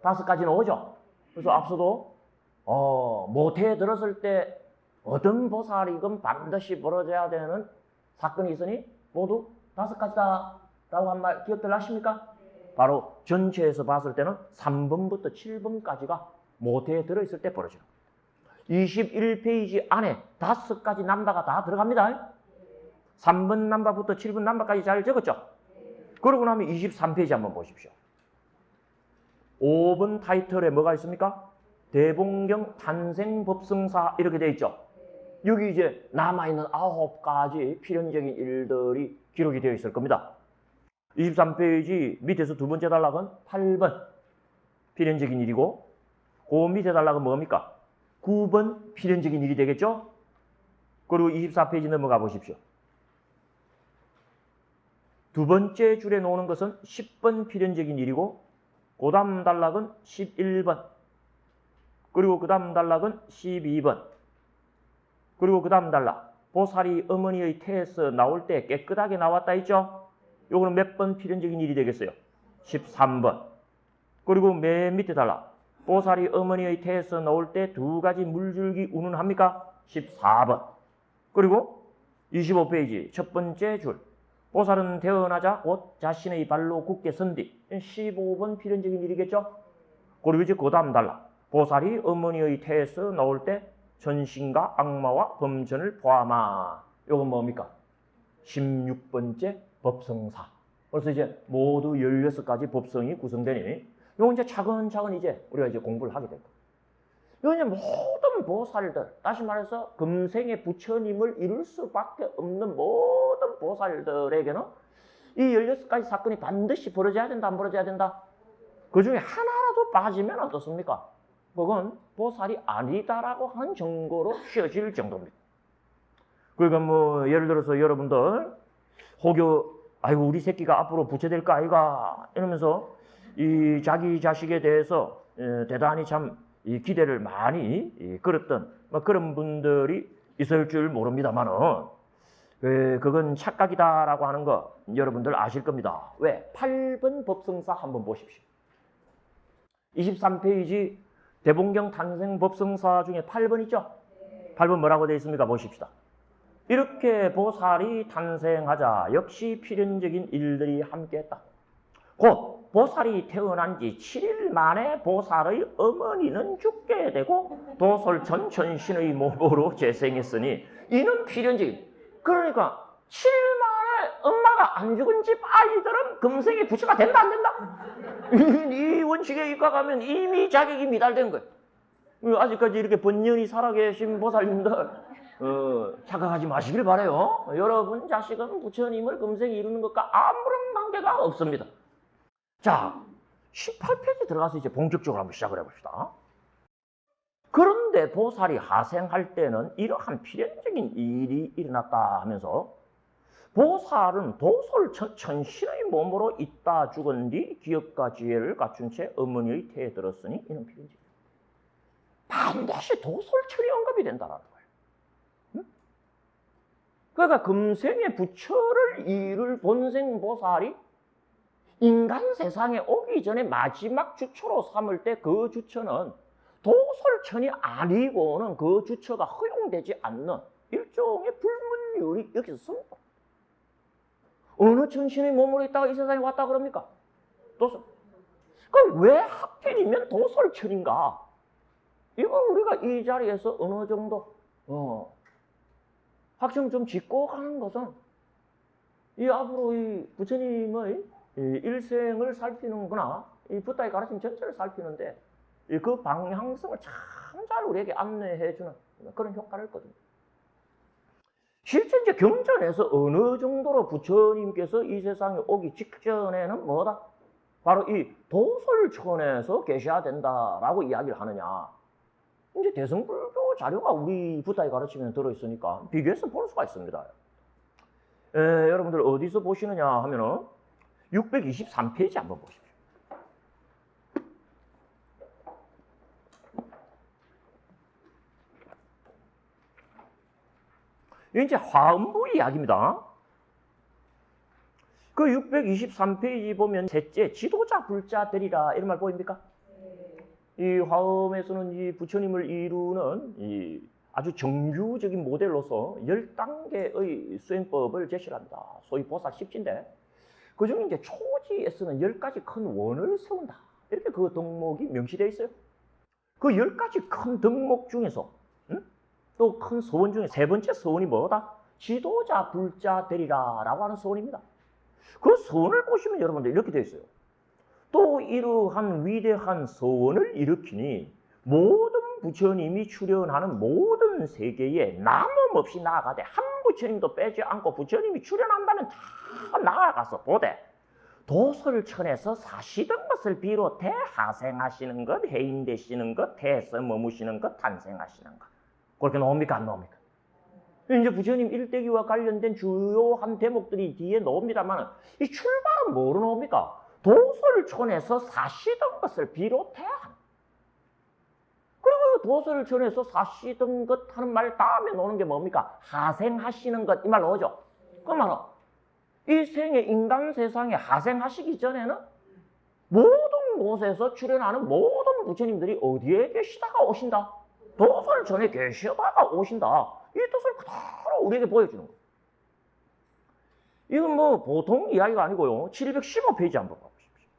5가지 나오죠. 그래서 앞서도 모태에 들었을 때 어떤 보살이건 반드시 벌어져야 되는 사건이 있으니 모두 5가지다 라고 한 말 기억들 하십니까? 바로 전체에서 봤을 때는 3번부터 7번까지가 모태에 들어있을 때 벌어지는 겁니다. 21페이지 안에 5가지 남바가 다 들어갑니다. 3번 남바부터 7번 남바까지 잘 적었죠? 그러고 나면 23페이지 한번 보십시오. 5번 타이틀에 뭐가 있습니까? 대봉경 탄생법성사 이렇게 되어 있죠. 여기 이제 남아있는 9가지 필연적인 일들이 기록이 되어 있을 겁니다. 23페이지 밑에서 2번째 단락은 8번 필연적인 일이고 그 밑에 단락은 뭡니까? 9번 필연적인 일이 되겠죠? 그리고 24페이지 넘어가 보십시오. 2번째 줄에 놓는 것은 10번 필연적인 일이고 그 다음 단락은 11번 그리고 그 다음 단락은 12번 그리고 그 다음 단락 보살이 어머니의 태에서 나올 때 깨끗하게 나왔다 했죠? 요거는 몇 번 필연적인 일이 되겠어요? 13번 그리고 맨 밑에 단락 보살이 어머니의 태에서 나올 때 2가지 물줄기 운운합니까? 14번 그리고 25페이지 첫 번째 줄 보살은 태어나자 곧 자신의 발로 굳게 선 뒤 15번 필연적인 일이겠죠? 그리고 이제 그 다음 단락 보살이 어머니의 태에서 나올 때 전신과 악마와 범전을 포함한 요건 뭡니까? 16번째 법성사. 그래서 이제 모두 16가지 법성이 구성되니 요건 이제 차근차근 이제 우리가 이제 공부를 하게 됩니다. 요 이제 모든 보살들, 다시 말해서 금생의 부처님을 이룰 수밖에 없는 모든 보살들에게는 이 16가지 사건이 반드시 벌어져야 된다, 안 벌어져야 된다? 그 중에 하나라도 빠지면 어떻습니까? 그건 보살이 아니다라고 하는 정보로 쉬어질 정도입니다. 그러니까 뭐 예를 들어서 여러분들 혹여 아이고 우리 새끼가 앞으로 부처 될까 아이가 이러면서 이 자기 자식에 대해서 대단히 참 이 기대를 많이 끌었던 그런 분들이 있을 줄 모릅니다만은 그건 착각이다라고 하는 거 여러분들 아실 겁니다. 왜? 8번 법성사 한번 보십시오. 23페이지 대봉경 탄생 법성사 중에 8번 있죠? 8번 뭐라고 되어 있습니까? 보십시다. 이렇게 보살이 탄생하자 역시 필연적인 일들이 함께했다. 곧 보살이 태어난 지 7일 만에 보살의 어머니는 죽게 되고 도솔천 전신의 몸으로 재생했으니 이는 필연적인. 그러니까 7일 만에 엄마가 안 죽은 집 아이들은 금생에 부처가 된다 안 된다? 이 원칙에 입각하면 이미 자격이 미달된 거예요. 아직까지 이렇게 번연히 살아계신 보살님들 착각하지 마시길 바라요. 여러분 자식은 부처님을 금생에 이루는 것과 아무런 관계가 없습니다. 자, 18페이지 들어가서 이제 본격적으로 한번 시작을 해봅시다. 그런데 보살이 하생할 때는 이러한 필연적인 일이 일어났다 하면서 보살은 도솔천 천신의 몸으로 있다 죽은 뒤 기억과 지혜를 갖춘 채 어머니의 태에 들었으니 이는 필연적이다. 반드시 도솔천이 언급이 된다라는 거예요. 응? 그러니까 금생의 부처를 이룰 본생 보살이 인간 세상에 오기 전에 마지막 주처로 삼을 때 그 주처는 도솔천이 아니고는 그 주처가 허용되지 않는 일종의 불문율이 여기서 씁니다. 어느 천신의 몸으로 있다가 이 세상에 왔다 그럽니까? 도솔. 그럼 왜 하필이면 도솔천인가? 이건 우리가 이 자리에서 어느 정도 확정 좀 짓고 가는 것은 이 앞으로 이 부처님의 이 일생을 살피는 거나 이 붓다의 가르침 전체를 살피는데 그 방향성을 참 잘 우리에게 안내해주는 그런 효과를 했거든요. 실제 이제 경전에서 어느 정도로 부처님께서 이 세상에 오기 직전에는 뭐다? 바로 이 도솔천에서 계셔야 된다라고 이야기를 하느냐. 이제 대승불교 자료가 우리 붓다의 가르침에 들어있으니까 비교해서 볼 수가 있습니다. 여러분들 어디서 보시느냐 하면은 623페이지 한번 보십시오. 이제 화엄부 이야기입니다. 그 623페이지 보면 셋째 지도자 불자들이라 이런 말 보입니까? 이 화엄에서는 이 부처님을 이루는 이 아주 정규적인 모델로서 10단계의 수행법을 제시를 합니다. 소위 보살 10지인데 그 중에 이제 초지에서는 10가지 큰 원을 세운다. 이렇게 그 덕목이 명시되어 있어요. 그 10가지 큰 덕목 중에서 또 큰 서원 중에 세 번째 서원이 뭐다? 지도자 불자 되리라 라고 하는 서원입니다. 그 서원을 보시면 여러분들 이렇게 되어 있어요. 또 이러한 위대한 서원을 일으키니 모든 부처님이 출현하는 모든 세계에 남음없이 나아가되 한 부처님도 빼지 않고 부처님이 출현한다면 다 나아가서 보되 도솔천에서 사시던 것을 비롯해 하생하시는 것, 해인되시는 것, 태에서 머무시는 것, 탄생하시는 것. 그렇게 나옵니까? 안 나옵니까? 이제 부처님 일대기와 관련된 주요한 대목들이 뒤에 나옵니다만 이 출발은 뭐로 나옵니까? 도솔천에서 사시던 것을 비롯해 그리고 도솔천에서 사시던 것 하는 말 다음에 나오는 게 뭡니까? 하생하시는 것 이 말 나오죠. 그 말은 이 생에 인간 세상에 하생하시기 전에는 모든 곳에서 출현하는 모든 부처님들이 어디에 계시다가 오신다? 도솔천에 계시다가 오신다. 이 뜻을 그대로 우리에게 보여주는 거예요. 이건 뭐 보통 이야기가 아니고요. 715페이지 한번 봐보십시오.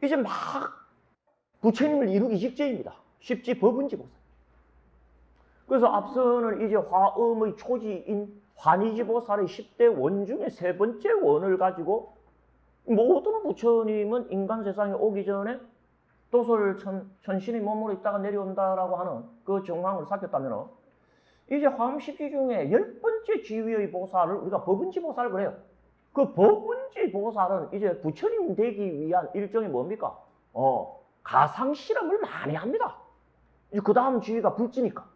이제 막 부처님을 이루기 직전입니다. 십지 법은지보살. 그래서 앞서는 이제 화엄의 초지인 환희지보살의 10대 원 중에 세 번째 원을 가지고 모든 부처님은 인간 세상에 오기 전에 도솔천신의 몸으로 있다가 내려온다라고 하는 그 정황을 살폈다면 이제 화엄 십지 중에 10번째 지위의 보살을 우리가 법은지보살 그래요. 그 법은지보살은 이제 부처님 되기 위한 일종의 뭡니까? 가상 실험을 많이 합니다. 그 다음 지위가 불지니까.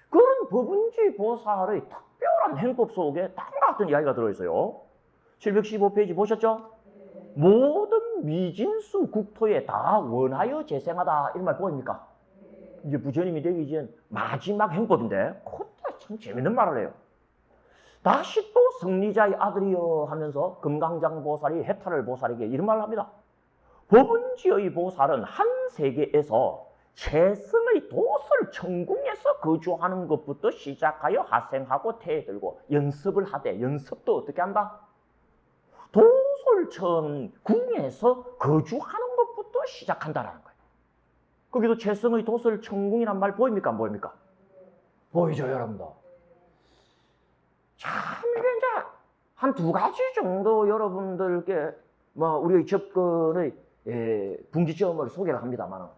그런 법은지보살의 특별한 행법 속에 다음과 같은 이야기가 들어있어요. 715페이지 보셨죠? 모든 미진수 국토에 다 원하여 재생하다 이런 말 보입니까? 이제 부처님이 되기 전 마지막 행법인데 그때 참 재밌는 말을 해요. 다시 또 승리자의 아들이여 하면서 금강장 보살이 해탈을 보살에게 이런 말을 합니다. 법은지의 보살은 한 세계에서 재승의 도설 천궁에서 거주하는 것부터 시작하여 하생하고 태들고 연습을 하되 연습도 어떻게 한다? 도솔천궁에서 거주하는 것부터 시작한다라는 거예요. 거기도 재승의 도설천궁이란 말 보입니까? 안 보입니까? 보이죠, 여러분들? 참 이게 이제 한 두 가지 정도 여러분들께 우리의 접근의 분기점을 소개를 합니다만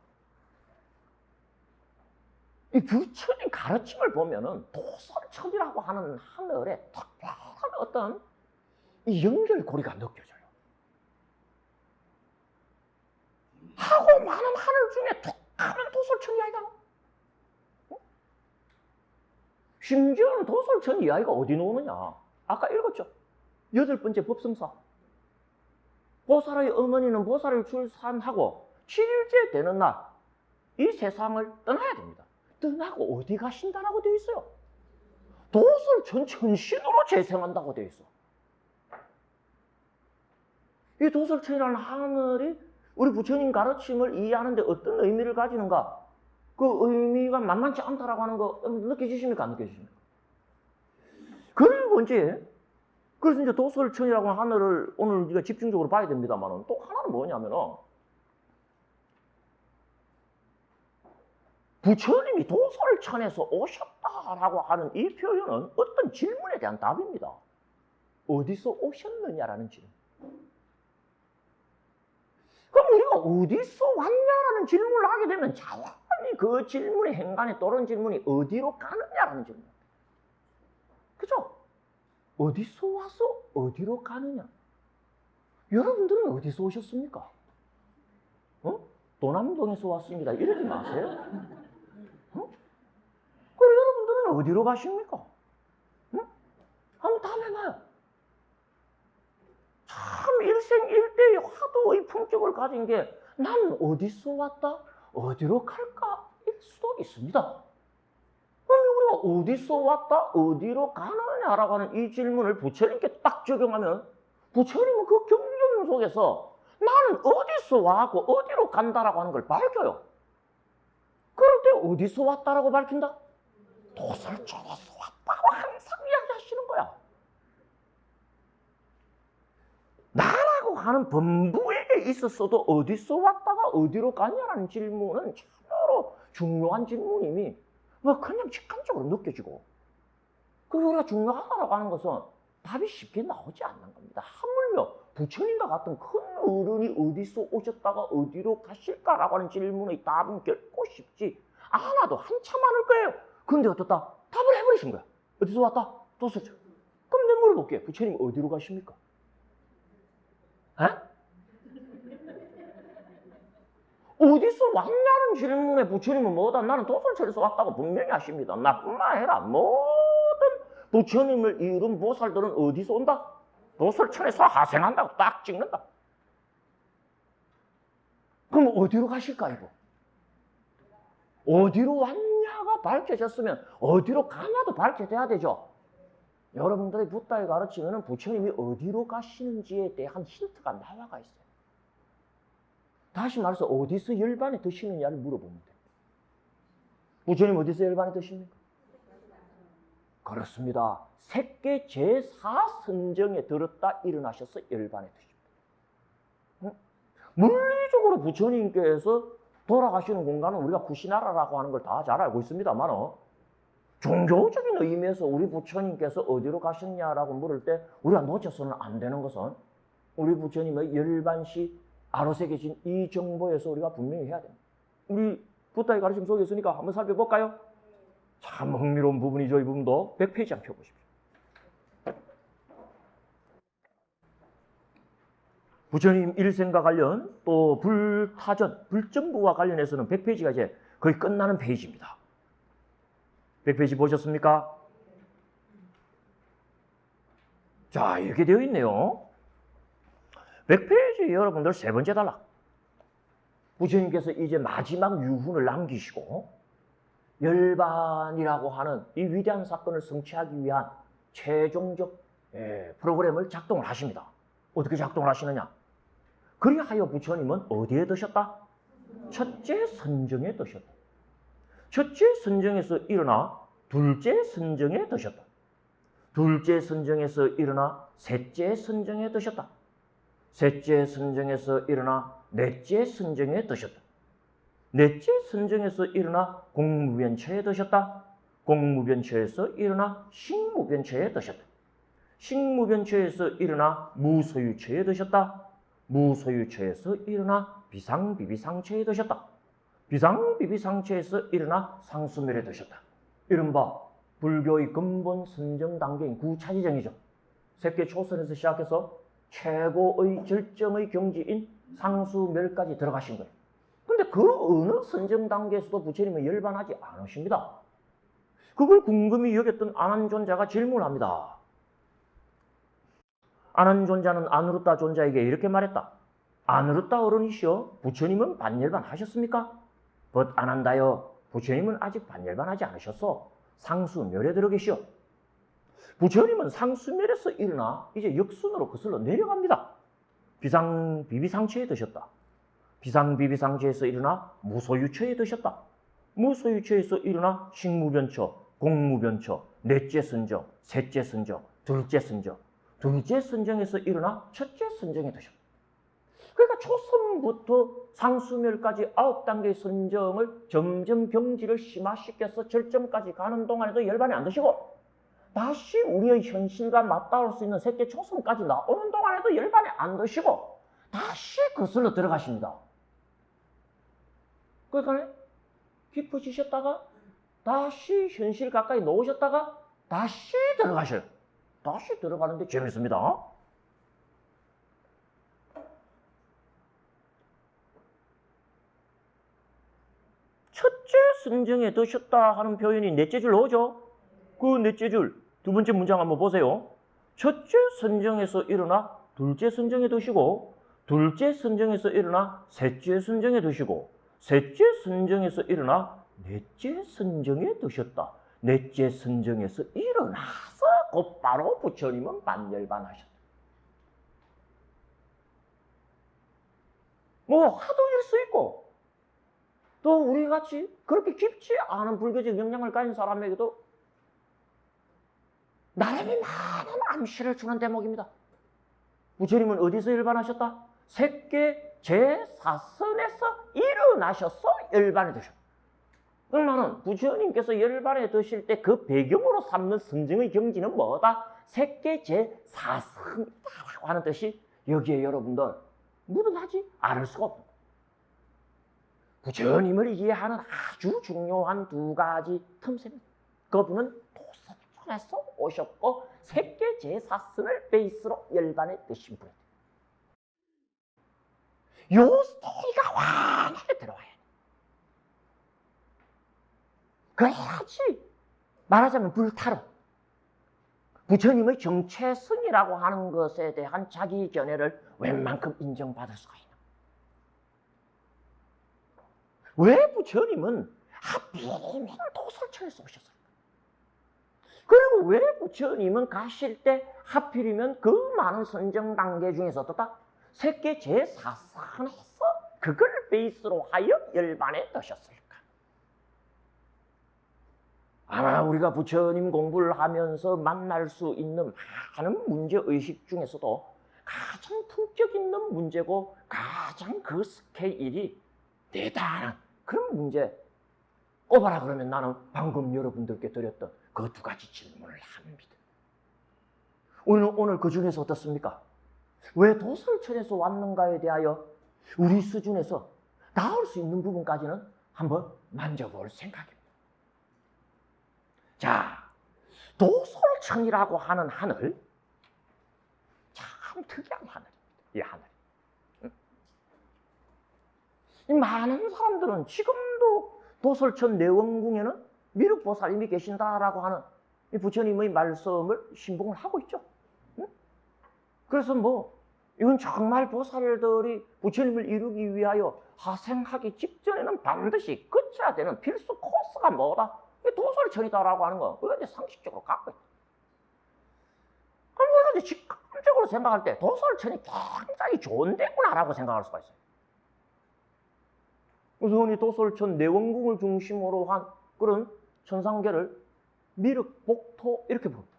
이 부처님 가르침을 보면은 도설천이라고 하는 하늘에 특별한 어떤 이 연결고리가 느껴져요. 하고 많은 하늘 중에 독하면 도설천 이야기가 심지어는 도설천 이야기가 어디 나오느냐? 아까 읽었죠? 8번째 법성사. 보살의 어머니는 보살을 출산하고 7일째 되는 날 이 세상을 떠나야 됩니다. 떠나고 어디 가신다라고 되어 있어요? 도설천 천신으로 재생한다고 되어 있어. 이 도설천이라는 하늘이 우리 부처님 가르침을 이해하는데 어떤 의미를 가지는가? 그 의미가 만만치 않다라고 하는 거 느껴지십니까? 안 느껴지십니까? 그리고 그래서 이제 도설천이라고 하는 하늘을 오늘 우리가 집중적으로 봐야 됩니다만 또 하나는 뭐냐면은 부처님이 도설천에서 오셨다라고 하는 이 표현은 어떤 질문에 대한 답입니다. 어디서 오셨느냐라는 질문. 그럼 우리가 어디서 왔냐라는 질문을 하게 되면 자연히 그 질문의 행간에 떠오르는 질문이 어디로 가느냐라는 질문. 그죠? 어디서 와서 어디로 가느냐? 여러분들은 어디서 오셨습니까? 도남동에서 왔습니다. 이러지 마세요. 그럼 여러분들은 어디로 가십니까? 한번 답해봐요. 참 일생일대의 화두의 품격을 가진 게 난 어디서 왔다? 어디로 갈까?일 수도 있습니다. 그럼 우리가 어디서 왔다? 어디로 가느냐라고 하는 이 질문을 부처님께 딱 적용하면 부처님은 그 경륜 속에서 나는 어디서 와고 어디로 간다라고 하는 걸 밝혀요. 그럴 때 어디서 왔다라고 밝힌다? 도설천에서 왔다고 항상 이야기하시는 거야. 나라고 하는 범부에게 있었어도 어디서 왔다가 어디로 가냐라는 질문은 참으로 중요한 질문임이 그냥 직관적으로 느껴지고 그리고 우리가 중요하다고 하는 것은 답이 쉽게 나오지 않는 겁니다. 하물며 부처님과 같은 큰 어른이 어디서 오셨다가 어디로 가실까라고 하는 질문의 답은 결코 쉽지 않아도 한참 많을 거예요. 그런데 어떻다? 답을 해버리신 거야. 어디서 왔다? 도서천. 그럼 내가 물어볼게. 부처님 어디로 가십니까? 에? 어디서 왔냐는 질문에 부처님은 뭐다? 나는 도솔천에서 왔다고 분명히 하십니다. 나뿐만 아니라 모든 부처님을 이룬 보살들은 어디서 온다? 도솔천에서 하생한다고 딱 찍는다. 그럼 어디로 가실까 이거? 어디로 왔냐가 밝혀졌으면 어디로 가냐도 밝혀져야 되죠. 여러분들의 붓다에 가르치면 부처님이 어디로 가시는지에 대한 힌트가 나와가 있어요. 다시 말해서 어디서 열반에 드시느냐를 물어보면 돼요. 부처님 어디서 열반에 드십니까? 그렇습니다. 색계 제4선정에 들었다 일어나셔서 열반에 드십니다. 물리적으로 부처님께서 돌아가시는 공간은 우리가 쿠시나라라고 하는 걸 다 잘 알고 있습니다만 종교적인 의미에서 우리 부처님께서 어디로 가셨냐라고 물을 때 우리가 놓쳐서는 안 되는 것은 우리 부처님의 열반시 아로새 계신 이 정보에서 우리가 분명히 해야 됩니다. 우리 부다의 가르침 속에 있으니까 한번 살펴볼까요? 참 흥미로운 부분이죠. 이 부분도 100페이지 한번 펴보십시오. 부처님 일생과 관련 또 불타전, 불정부와 관련해서는 100페이지가 이제 거의 끝나는 페이지입니다. 100페이지 보셨습니까? 자, 이렇게 되어 있네요. 100페이지 여러분들 세 번째 단락. 부처님께서 이제 마지막 유훈을 남기시고 열반이라고 하는 이 위대한 사건을 성취하기 위한 최종적 프로그램을 작동을 하십니다. 어떻게 작동을 하시느냐? 그리하여 부처님은 어디에 드셨다? 첫째 선정에 드셨다. 첫째 선정에서 일어나 둘째 선정에 드셨다. 둘째 선정에서 일어나 셋째 선정에 드셨다. 셋째 선정에서 일어나 넷째 선정에 드셨다. 넷째 선정에서 일어나 공무변처에 드셨다. 공무변처에서 일어나 식무변처에 드셨다. 식무변처에서 일어나 무소유처에 드셨다. 무소유처에서 일어나 비상비비상처에 드셨다. 비상비비상처에서 일어나 상수멸에 드셨다. 이른바 불교의 근본 선정 단계인 구차지정이죠. 새끼 초선에서 시작해서 최고의 절정의 경지인 상수멸까지 들어가신 거예요. 근데 그 어느 선정 단계에서도 부처님은 열반하지 않으십니다. 그걸 궁금히 여겼던 아난존자가 질문합니다. 아난존자는 아누르타 존자에게 이렇게 말했다. 아누르타 어른이시여, 부처님은 반열반 하셨습니까? 벗 아난다여, 부처님은 아직 반열반하지 않으셨어. 상수멸에 들어 계시오. 부처님은 상수멸에서 일어나 이제 역순으로 거슬러 내려갑니다. 비상비비상처에 드셨다. 비상비비상처에서 일어나 무소유처에 드셨다. 무소유처에서 일어나 식무변처, 공무변처, 넷째 선정, 셋째 선정, 둘째 선정. 둘째 선정에서 일어나 첫째 선정에 드셨다. 그러니까 초선부터 상수멸까지 9단계의 선정을 점점 경지를 심화시켜서 절정까지 가는 동안에도 열반이 안 드시고 다시 우리의 현실과 맞닿을 수 있는 셋째 초선까지 나오는 동안에도 열반이 안 드시고 다시 거슬러 들어가십니다. 그러니까 깊어지셨다가 다시 현실 가까이 놓으셨다가 다시 들어가셔요. 다시 들어가는데 재밌습니다. 첫째 선정에 드셨다 하는 표현이 넷째 줄 나오죠? 그 넷째 줄 두 번째 문장 한번 보세요. 첫째 선정에서 일어나 둘째 선정에 드시고 둘째 선정에서 일어나 셋째 선정에 드시고 셋째 선정에서 일어나 넷째 선정에 드셨다. 넷째 선정에서 일어나서 곧바로 부처님은 반열반하셨다. 뭐 화두일 수 있고 또 우리같이 그렇게 깊지 않은 불교적 영향을 가진 사람에게도 나름의 많은 암시를 주는 대목입니다. 부처님은 어디서 열반하셨다? 새끼 제4선에서 일어나셔서 열반에 드셨다. 그러면 부처님께서 열반에 드실 때 그 배경으로 삼는 선정의 경지는 뭐다? 새끼 제4선이다라고 하는 뜻이 여기에 여러분들 묻어나지 않을 수가 없다. 부처님을 이해하는 아주 중요한 두 가지 틈새입니다. 그분은 도서촌에서 오셨고 새끼 제4선을 베이스로 열반에 드신 분이다. 요 스토리가 환하게 들어와야 돼. 그래야지 말하자면 불타로 부처님의 정체성이라고 하는 것에 대한 자기 견해를 웬만큼 인정받을 수가 있는. 왜 부처님은 하필이면 도솔천에서 오셨을까? 그리고 왜 부처님은 가실 때 하필이면 그 많은 선정 단계 중에서 어떻다? 새끼 제4선에서 그걸 베이스로 하여 열반에 드셨을까? 아마 우리가 부처님 공부를 하면서 만날 수 있는 많은 문제의식 중에서도 가장 품격 있는 문제고 가장 그 스케일이 대단한 그런 문제 꼽아라 그러면 나는 방금 여러분들께 드렸던 그 두 가지 질문을 합니다. 오늘 그 중에서 어떻습니까? 왜 도설천에서 왔는가에 대하여 우리 수준에서 나올 수 있는 부분까지는 한번 만져볼 생각입니다. 자, 도설천이라고 하는 하늘, 참 특이한 하늘입니다. 이 하늘. 많은 사람들은 지금도 도설천 내원궁에는 미륵보살님이 계신다라고 하는 이 부처님의 말씀을 신봉을 하고 있죠. 그래서 이건 정말 보살들이 부처님을 이루기 위하여 하생하기 직전에는 반드시 거쳐야 되는 필수 코스가 뭐다? 도설천이다라고 하는 거. 우리가 이제 상식적으로 갖고 있다. 그럼 우리가 이제 직감적으로 생각할 때 도설천이 굉장히 좋은 데구나라고 생각할 수가 있어요. 그래서 이 도설천 내원궁을 중심으로 한 그런 천상계를 미륵, 복토 이렇게 부릅니다.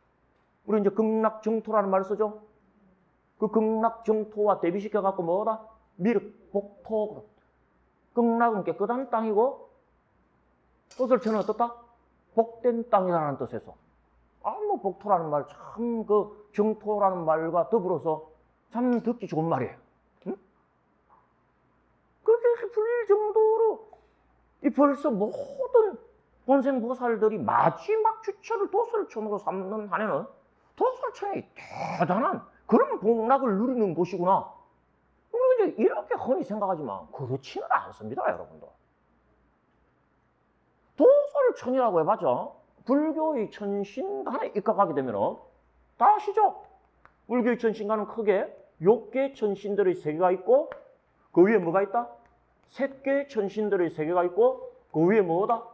우리 이제 극락정토라는 말을 쓰죠. 그 극락정토와 대비시켜갖고 뭐다? 미륵, 복토. 극락은 깨끗한 땅이고 도설천은 어떻다? 복된 땅이라는 뜻에서 복토라는 말 참 그 정토라는 말과 더불어서 참 듣기 좋은 말이에요. 응? 그게 불릴 정도로 이 벌써 모든 본생보살들이 마지막 주처를 도설천으로 삼는 한에는 도설천이 대단한 그런 복락을 누리는 곳이구나. 우리가 이제 이렇게 흔히 생각하지만 그렇지는 않습니다, 여러분들. 도설천이라고 해봤자 불교의 천신간에 입각하게 되면 다 아시죠? 불교의 천신간은 크게 6개의 천신들의 세계가 있고 그 위에 뭐가 있다? 3개의 천신들의 세계가 있고 그 위에 뭐다?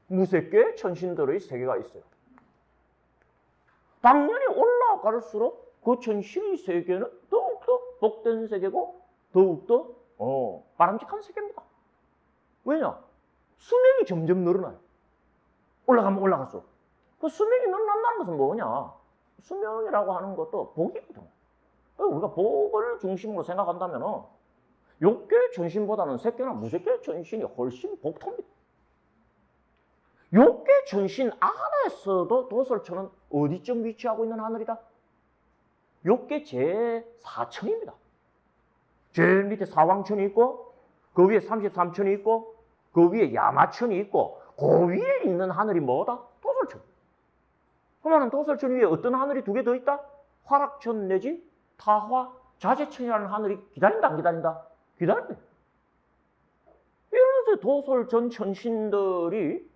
무색 개의 천신들의 세계가 있어요. 당연히 올라갈수록 그 천신의 세계는 더욱더 복된 세계고 더욱더 바람직한 세계입니다. 왜냐? 수명이 점점 늘어나요. 올라가면 올라갈수록. 그 수명이 늘어난다는 것은 뭐냐? 수명이라고 하는 것도 복이거든요. 우리가 복을 중심으로 생각한다면 6개의 천신보다는 3개나 무색개의 천신이 훨씬 복토입니다. 6개 천신 안에서도 도설천은 어디쯤 위치하고 있는 하늘이다? 6개 제4천입니다. 제일 밑에 사왕천이 있고 그 위에 33천이 있고 그 위에 야마천이 있고 그 위에 있는 하늘이 뭐다? 도설천. 그러면 도설천 위에 어떤 하늘이 2개 더 있다? 화락천 내지 타화 자재천이라는 하늘이 기다린다 안 기다린다? 기다린다. 이래서 도설천 천신들이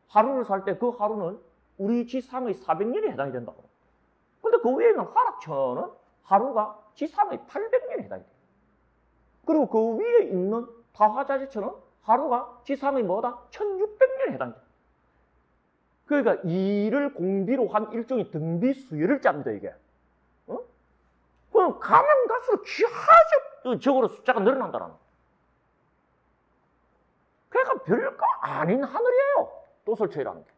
하루를 살 때 그 하루는 우리 지상의 400년에 해당이 된다고. 근데 그 위에는 화락천은 하루가 지상의 800년에 해당이 돼요. 그리고 그 위에 있는 타화자재천은 하루가 지상의 뭐다? 1600년에 해당이 돼요. 그러니까 이를 공비로 한 일종의 등비수열을 짭니다, 이게. 그럼 가면 갈수록 기하적으로 숫자가 늘어난다는 거예요. 그러니까 별거 아닌 하늘이에요. 도설천이라는 게.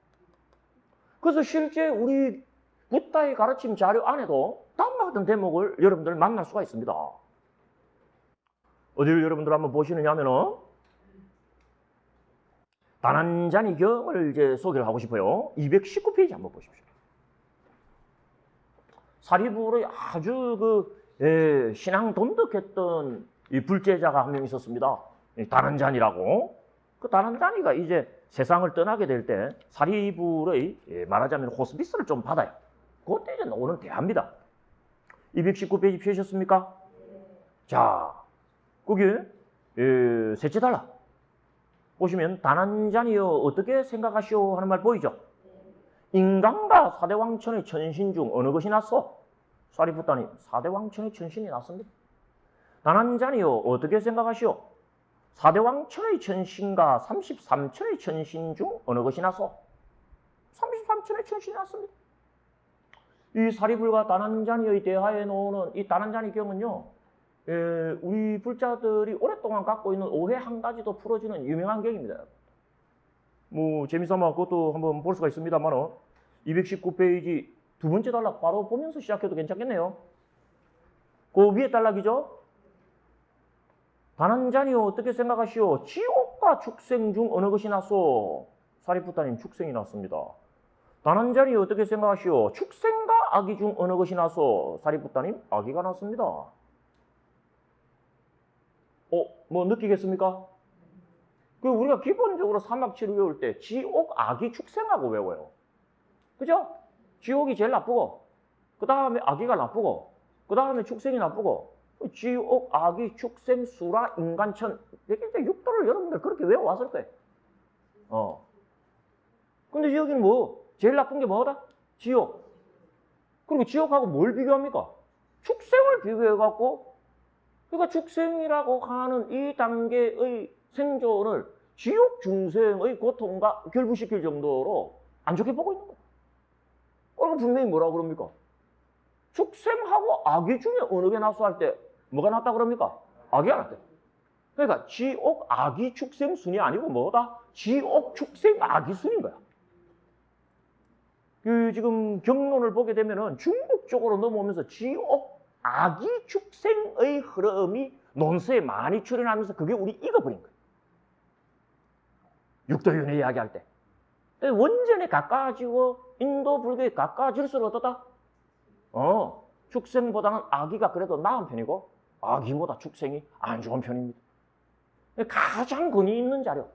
그래서 실제 우리 붓다의 가르침 자료 안에도 다음과 같은 대목을 여러분들 만날 수가 있습니다. 어디를 여러분들 한번 보시느냐 하면은 다난자니경을 이제 소개를 하고 싶어요. 219페이지 한번 보십시오. 사리부의 아주 신앙 돈독했던 이 불제자가 한 명 있었습니다. 다난자니라고. 그 다난자니가 이제 세상을 떠나게 될 때 사리불의 말하자면 호스피스를 좀 받아요. 그때 이제 나오는 대화입니다. 219페이지 펴셨습니까? 자, 거기 셋째 달라. 보시면 다난자니여 어떻게 생각하시오 하는 말 보이죠? 인간과 사대왕천의 천신 중 어느 것이 낫소? 사리부따님, 사대왕천의 천신이 낫습니다. 다난자니여 어떻게 생각하시오? 사대왕천의 천신과 33천의 천신 중 어느 것이 낫소? 33천의 천신이 낫습니다. 이 사리불과 다난자니의 대하에 나오는 이 다난자니경은요, 우리 불자들이 오랫동안 갖고 있는 오해 한 가지도 풀어주는 유명한 경입니다. 재미삼아 그것도 한번 볼 수가 있습니다만 219페이지 두 번째 단락 바로 보면서 시작해도 괜찮겠네요. 그 위에 단락이죠. 단한자니요 어떻게 생각하시오? 지옥과 축생 중 어느 것이 낫소? 사리푸타님 축생이 낫습니다. 단한자니요 어떻게 생각하시오? 축생과 아기 중 어느 것이 낫소? 사리푸타님 아기가 낫습니다. 뭐 느끼겠습니까? 그 우리가 기본적으로 삼합치를 외울 때 지옥, 아기, 축생하고 외워요. 그죠? 지옥이 제일 나쁘고, 그 다음에 아기가 나쁘고, 그 다음에 축생이 나쁘고, 지옥, 아기, 축생, 수라, 인간천, 이렇게 이제 육도를 여러분들 그렇게 외워왔을 거예요. 근데 여기는 뭐, 제일 나쁜 게 뭐다? 지옥. 그리고 지옥하고 뭘 비교합니까? 축생을 비교해갖고, 그러니까 축생이라고 하는 이 단계의 생존을 지옥 중생의 고통과 결부시킬 정도로 안 좋게 보고 있는 거예요. 그리고 분명히 뭐라고 그럽니까? 축생하고 아기 중에 어느 게 낫소 할 때 뭐가 낫다 그럽니까? 아기가 낫대. 그러니까 지옥, 아기, 축생 순이 아니고 뭐다? 지옥, 축생, 아기 순인 거야. 그 지금 경론을 보게 되면은 중국 쪽으로 넘어오면서 지옥, 아기, 축생의 흐름이 논서에 많이 출현하면서 그게 우리 익어버린 거예요. 육도윤회 이야기할 때. 원전에 가까워지고 인도 불교에 가까워질수록 어떻다? 축생보다는 아기가 그래도 나은 편이고 아기보다 축생이 안 좋은 편입니다. 가장 근위 있는 자료.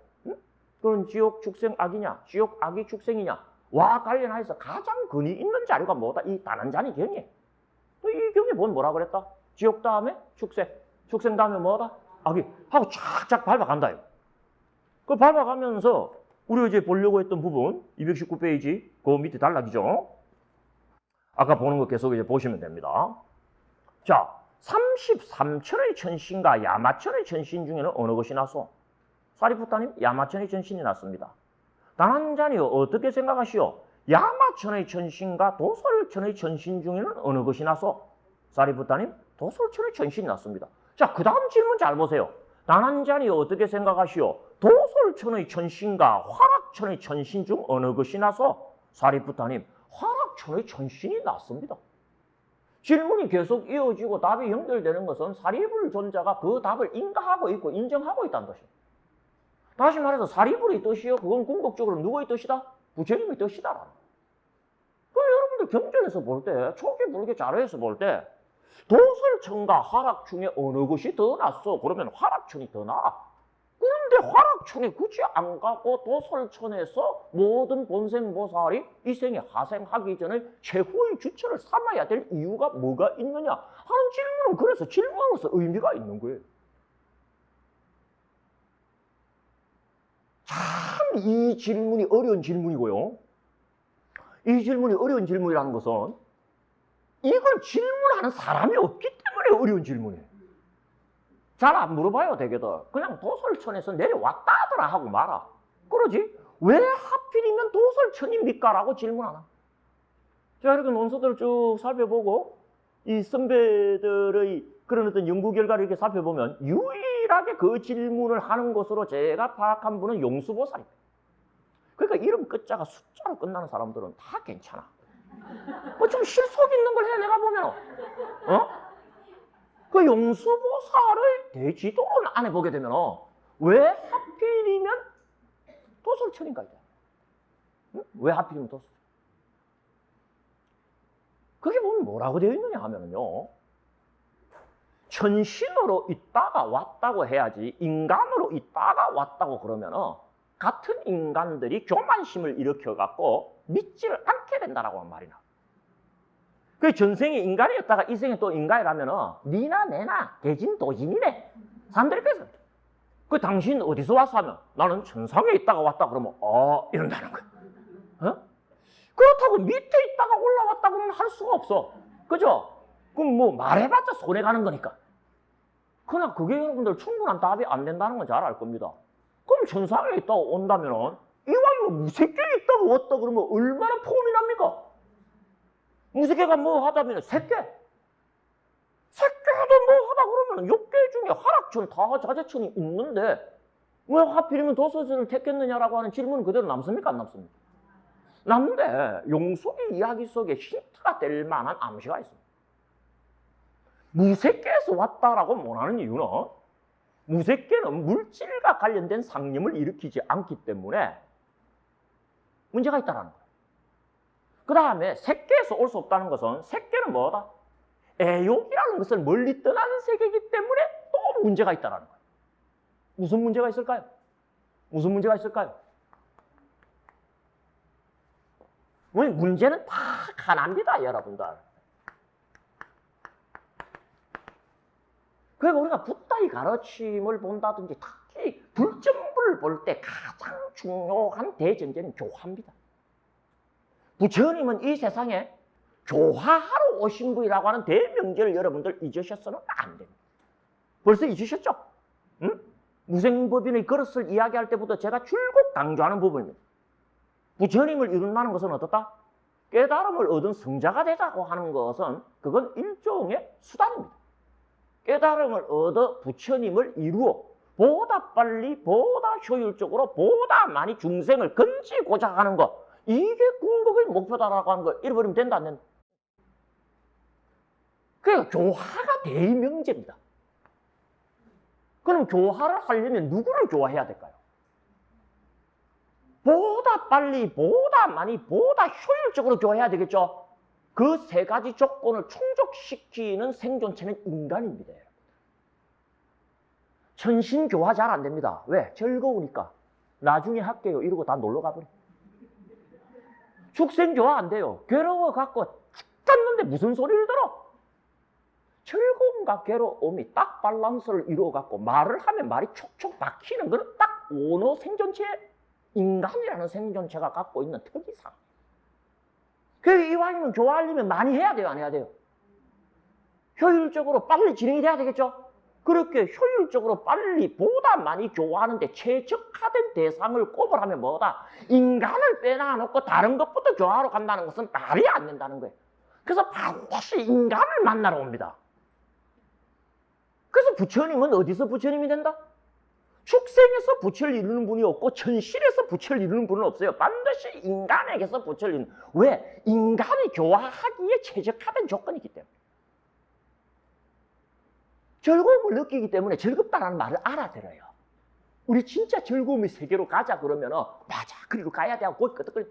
그건 지옥, 축생, 아기냐, 지옥, 아기, 축생이냐 와 관련해서 가장 근위 있는 자료가 뭐다? 이 단한자니 경이에요. 이 경에 보면 뭐라 그랬다? 지옥 다음에 축생, 축생 다음에 뭐다? 아기 하고 쫙쫙 밟아간다. 그 밟아가면서 우리가 이제 보려고 했던 부분 219페이지 그 밑에 단락이죠. 아까 보는 거 계속 이제 보시면 됩니다. 자, 33천의 천신과 야마천의 천신 중에는 어느 것이 낫소? 사리푸타님, 야마천의 천신이 낫습니다. 단한자니요 어떻게 생각하시오? 야마천의 천신과 도솔천의 천신 중에는 어느 것이 낫소? 사리푸타님, 도솔천의 천신이 낫습니다. 자, 그 다음 질문 잘 보세요. 단한자니요 어떻게 생각하시오? 도솔천의 천신과 화락천의 천신 중 어느 것이 낫소? 사리푸타님, 화락천의 천신이 낫습니다. 질문이 계속 이어지고 답이 연결되는 것은 사리불존자가 그 답을 인가하고 있고 인정하고 있다는 뜻입니다. 다시 말해서 사리불의 뜻이요 그건 궁극적으로 누구의 뜻이다? 부처님의 뜻이다. 그럼 여러분들 경전에서 볼 때, 초기 불교 자료에서 볼 때 도솔천과 화락 중에 어느 것이 더 낫소? 그러면 화락천이 더 나아. 그런데 화락천에 굳이 안 가고 도솔천에서 모든 본생보살이 이 생에 하생하기 전에 최후의 주체를 삼아야 될 이유가 뭐가 있느냐 하는 질문은 그래서 질문으로서 의미가 있는 거예요. 참 이 질문이 어려운 질문이고요. 이 질문이 어려운 질문이라는 것은 이걸 질문하는 사람이 없기 때문에 어려운 질문이에요. 잘 안 물어봐요, 대개들. 그냥 도솔천에서 내려왔다더라 하고 말아. 그러지? 왜 하필이면 도솔천입니까? 라고 질문하나. 자, 이렇게 논서들을 쭉 살펴보고 이 선배들의 그런 어떤 연구 결과를 이렇게 살펴보면 유일하게 그 질문을 하는 것으로 제가 파악한 분은 용수보살입니다. 그러니까 이름 끝자가 숫자로 끝나는 사람들은 다 괜찮아. 뭐 좀 실속 있는 걸 해, 내가 보면. 그 용수보살의 대지도론 안에 보게 되면 왜 하필이면 도솔천인가? 왜 하필이면 도솔천? 그게 보면 뭐라고 되어 있느냐 하면요. 천신으로 있다가 왔다고 해야지 인간으로 있다가 왔다고 그러면 같은 인간들이 교만심을 일으켜갖고 믿지를 않게 된다라고 하는 말이나. 그 전생에 인간이었다가 이 생에 또 인간이라면 니나 내나 개진도진이네. 사람들이 그래서 그 당신 어디서 왔어 하면 나는 천상에 있다가 왔다 그러면 이런다는 거야. 그렇다고 밑에 있다가 올라왔다고는 할 수가 없어. 그죠? 그럼 뭐 말해봤자 손해 가는 거니까. 그러나 그게 여러분들 충분한 답이 안 된다는 건 잘 알 겁니다. 그럼 천상에 있다가 온다면 이왕이면 무색계에 있다가 왔다 그러면 얼마나 폼이 납니까? 무색계가 뭐 하다면 색계. 색계도 뭐 하다 그러면 육계 중에 화락천, 다자재천이 있는데 왜 하필이면 도솔천을 택했느냐라고 하는 질문은 그대로 남습니까? 안 남습니까? 남는데 용숙의 이야기 속에 힌트가 될 만한 암시가 있습니다. 무색계에서 왔다라고 못하는 이유는 무색계는 물질과 관련된 상념을 일으키지 않기 때문에 문제가 있다는 거예요. 그 다음에 색계에서 올 수 없다는 것은 색계는 뭐다? 애욕이라는 것을 멀리 떠나는 세계이기 때문에 또 문제가 있다는 거예요. 무슨 문제가 있을까요? 무슨 문제가 있을까요? 문제는 다 하나입니다, 여러분들. 그러니까 우리가 붓다의 가르침을 본다든지 특히 불점부를 볼 때 가장 중요한 대전제는 교화입니다. 부처님은 이 세상에 교화하러 오신 분이라고 하는 대명제를 여러분들 잊으셨어는 안 됩니다. 벌써 잊으셨죠? 응? 무생법인의 그릇을 이야기할 때부터 제가 줄곧 강조하는 부분입니다. 부처님을 이룬다는 것은 어떻다? 깨달음을 얻은 성자가 되자고 하는 것은 그건 일종의 수단입니다. 깨달음을 얻어 부처님을 이루어 보다 빨리, 보다 효율적으로, 보다 많이 중생을 건지고자 하는 것, 이게 궁극의 목표다라고 하는 거 잃어버리면 된다 안 된다? 그러니까 교화가 대명제입니다. 그럼 교화를 하려면 누구를 교화해야 될까요? 보다 빨리, 보다 많이, 보다 효율적으로 교화해야 되겠죠? 그 세 가지 조건을 충족시키는 생존체는 인간입니다. 천신교화 잘 안 됩니다. 왜? 즐거우니까. 나중에 할게요. 이러고 다 놀러 가버려. 축생교화 안 돼요. 괴로워갖고 죽겠는데 무슨 소리를 들어? 즐거움과 괴로움이 딱 밸런스를 이루어갖고 말을 하면 말이 촉촉 박히는 그런 딱 어느 생존체, 인간이라는 생존체가 갖고 있는 특이상. 그 이왕이면 교화하려면 많이 해야 돼요, 안 해야 돼요? 효율적으로 빨리 진행이 돼야 되겠죠? 그렇게 효율적으로 빨리 보다 많이 교화하는데 최적화된 대상을 꼽으라면 뭐다? 인간을 빼놔놓고 다른 것부터 교화하러 간다는 것은 말이 안 된다는 거예요. 그래서 반드시 인간을 만나러 옵니다. 그래서 부처님은 어디서 부처님이 된다? 축생에서 부처를 이루는 분이 없고 천실에서 부처를 이루는 분은 없어요. 반드시 인간에게서 부처를 이루는. 왜? 인간이 교화하기에 최적화된 조건이기 때문에. 즐거움을 느끼기 때문에 즐겁다라는 말을 알아들어요. 우리 진짜 즐거움의 세계로 가자 그러면 맞아, 그리로 가야 돼 하고 거기 끄덕거려.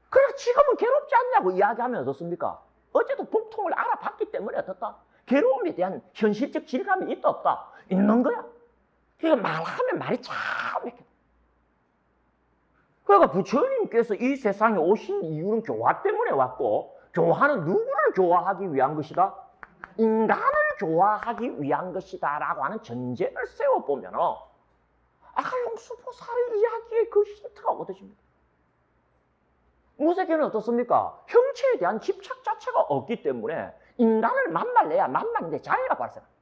그래, 지금은 괴롭지 않냐고 이야기하면 어떻습니까? 어제도 복통을 알아봤기 때문에 어떻다? 괴로움에 대한 현실적 질감이 있다 없다? 있는 거야. 그러니까 말하면 말이 참 이렇게. 그러니까 부처님께서 이 세상에 오신 이유는 교화 때문에 왔고, 교화는 누구를 교화하기 위한 것이다? 인간을 교화하기 위한 것이다 라고 하는 전제를 세워보면 아까 용수보살의 이야기의 그 힌트가 얻어집니다. 무색계는 어떻습니까? 형체에 대한 집착 자체가 없기 때문에 인간을 만날래야 만나는데 자유가 발생합니다.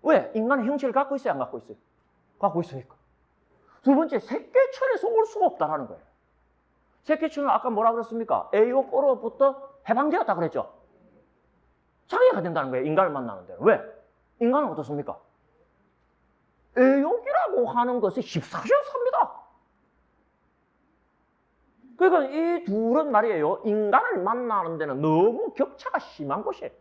왜? 인간은 형체를 갖고 있어요, 안 갖고 있어요? 갖고 있으니까. 두 번째, 색계천에서 올 수가 없다는 거예요. 색계천은 아까 뭐라 그랬습니까? 애욕으로부터 해방되었다 그랬죠? 장애가 된다는 거예요, 인간을 만나는 데는. 왜? 인간은 어떻습니까? 애욕이라고 하는 것이 휩싸여삽니다. 그러니까 이 둘은 말이에요, 인간을 만나는 데는 너무 격차가 심한 곳이에요.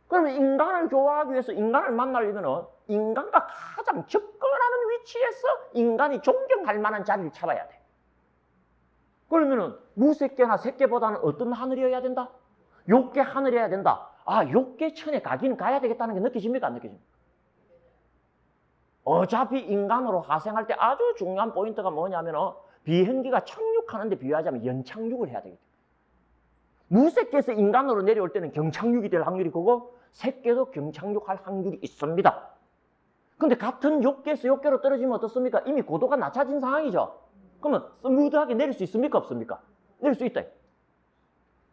그러면 인간을 교화하기 위해서 인간을 만나려면 인간과 가장 접근하는 위치에서 인간이 존경할 만한 자리를 잡아야 돼. 그러면 무색계나 색계보다는 어떤 하늘이어야 된다? 욕계 하늘이어야 된다. 아, 욕계천에 가긴 가야 되겠다는 게 느껴집니까? 안 느껴집니까? 어차피 인간으로 하생할 때 아주 중요한 포인트가 뭐냐면 비행기가 착륙하는데 비유하자면 연착륙을 해야 되겠다. 무색계에서 인간으로 내려올 때는 경착륙이 될 확률이 크고 색계도 경착륙할 확률이 있습니다. 근데 같은 욕계에서 욕계로 떨어지면 어떻습니까? 이미 고도가 낮아진 상황이죠. 그러면 스무드하게 내릴 수 있습니까? 없습니까? 내릴 수 있다.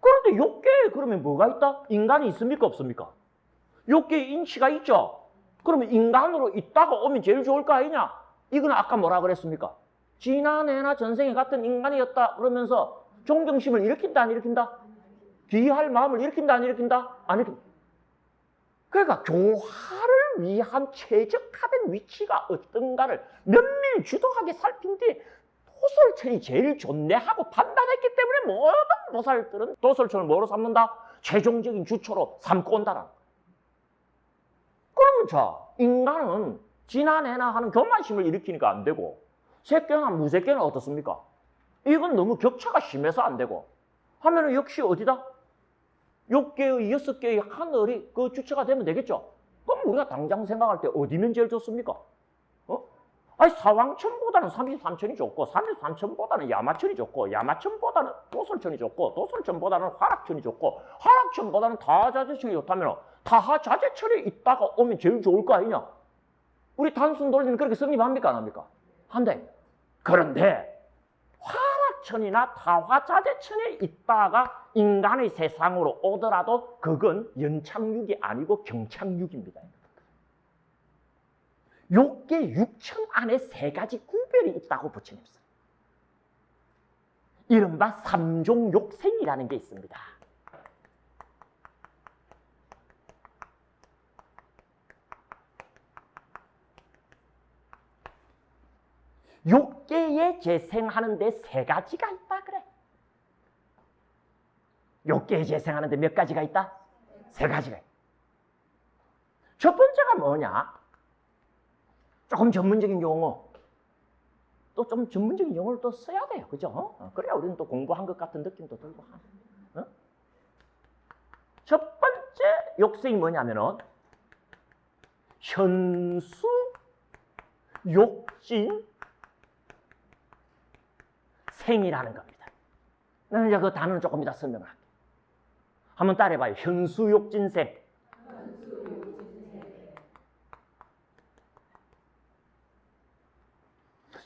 그런데 욕계에 그러면 뭐가 있다? 인간이 있습니까? 없습니까? 욕계에 인치가 있죠? 그러면 인간으로 있다가 오면 제일 좋을 거 아니냐? 이건 아까 뭐라 그랬습니까? 지난해나 전생에 같은 인간이었다 그러면서 존경심을 일으킨다 안 일으킨다? 귀할 마음을 일으킨다 안 일으킨다? 안 일으킨다. 그러니까 교화를 위한 최적화된 위치가 어떤가를 면밀 주도하게 살핀 뒤 도솔천이 제일 좋네 하고 판단했기 때문에 모든 보살들은 도솔천을 뭐로 삼는다? 최종적인 주초로 삼고 온다는 거예요. 그러면 자, 인간은 지나내나 하는 교만심을 일으키니까 안 되고 새끼나 무새끼는 어떻습니까? 이건 너무 격차가 심해서 안 되고 하면은 역시 어디다? 6개의 6개의 하늘이 그 주체가 되면 되겠죠? 그럼 우리가 당장 생각할 때 어디면 제일 좋습니까? 아니 사왕천보다는 33천이 좋고 33천보다는 야마천이 좋고 야마천보다는 도솔천이 좋고 도솔천보다는 화락천이 좋고 화락천보다는 다자재천이 좋다면 다하자재천이 있다가 오면 제일 좋을 거 아니냐? 우리 단순 논리는 그렇게 성립합니까? 안 합니까? 한데 그런데 화락천이나 다화자재천에 있다가 인간의 세상으로 오더라도 그건 연착륙이 아니고 경착륙입니다. 욕계 육천 안에 세 가지 구별이 있다고 부처님 써요. 이른바 삼종 욕생이라는 게 있습니다. 욕계에 재생하는데 세 가지가 있다 그래. 욕계에 재생하는데 몇 가지가 있다? 세 가지가 있다. 첫 번째가 뭐냐? 조금 전문적인 용어, 또 좀 전문적인 용어를 또 써야 돼요. 그죠? 그래야 우리는 또 공부한 것 같은 느낌도 들고 하네. 첫 번째 욕생이 뭐냐면은 현수 욕진 생이라는 겁니다. 나는 이제 그 단어는 조금 이따 설명을 할게요. 한번 따라해봐요. 현수 욕진생.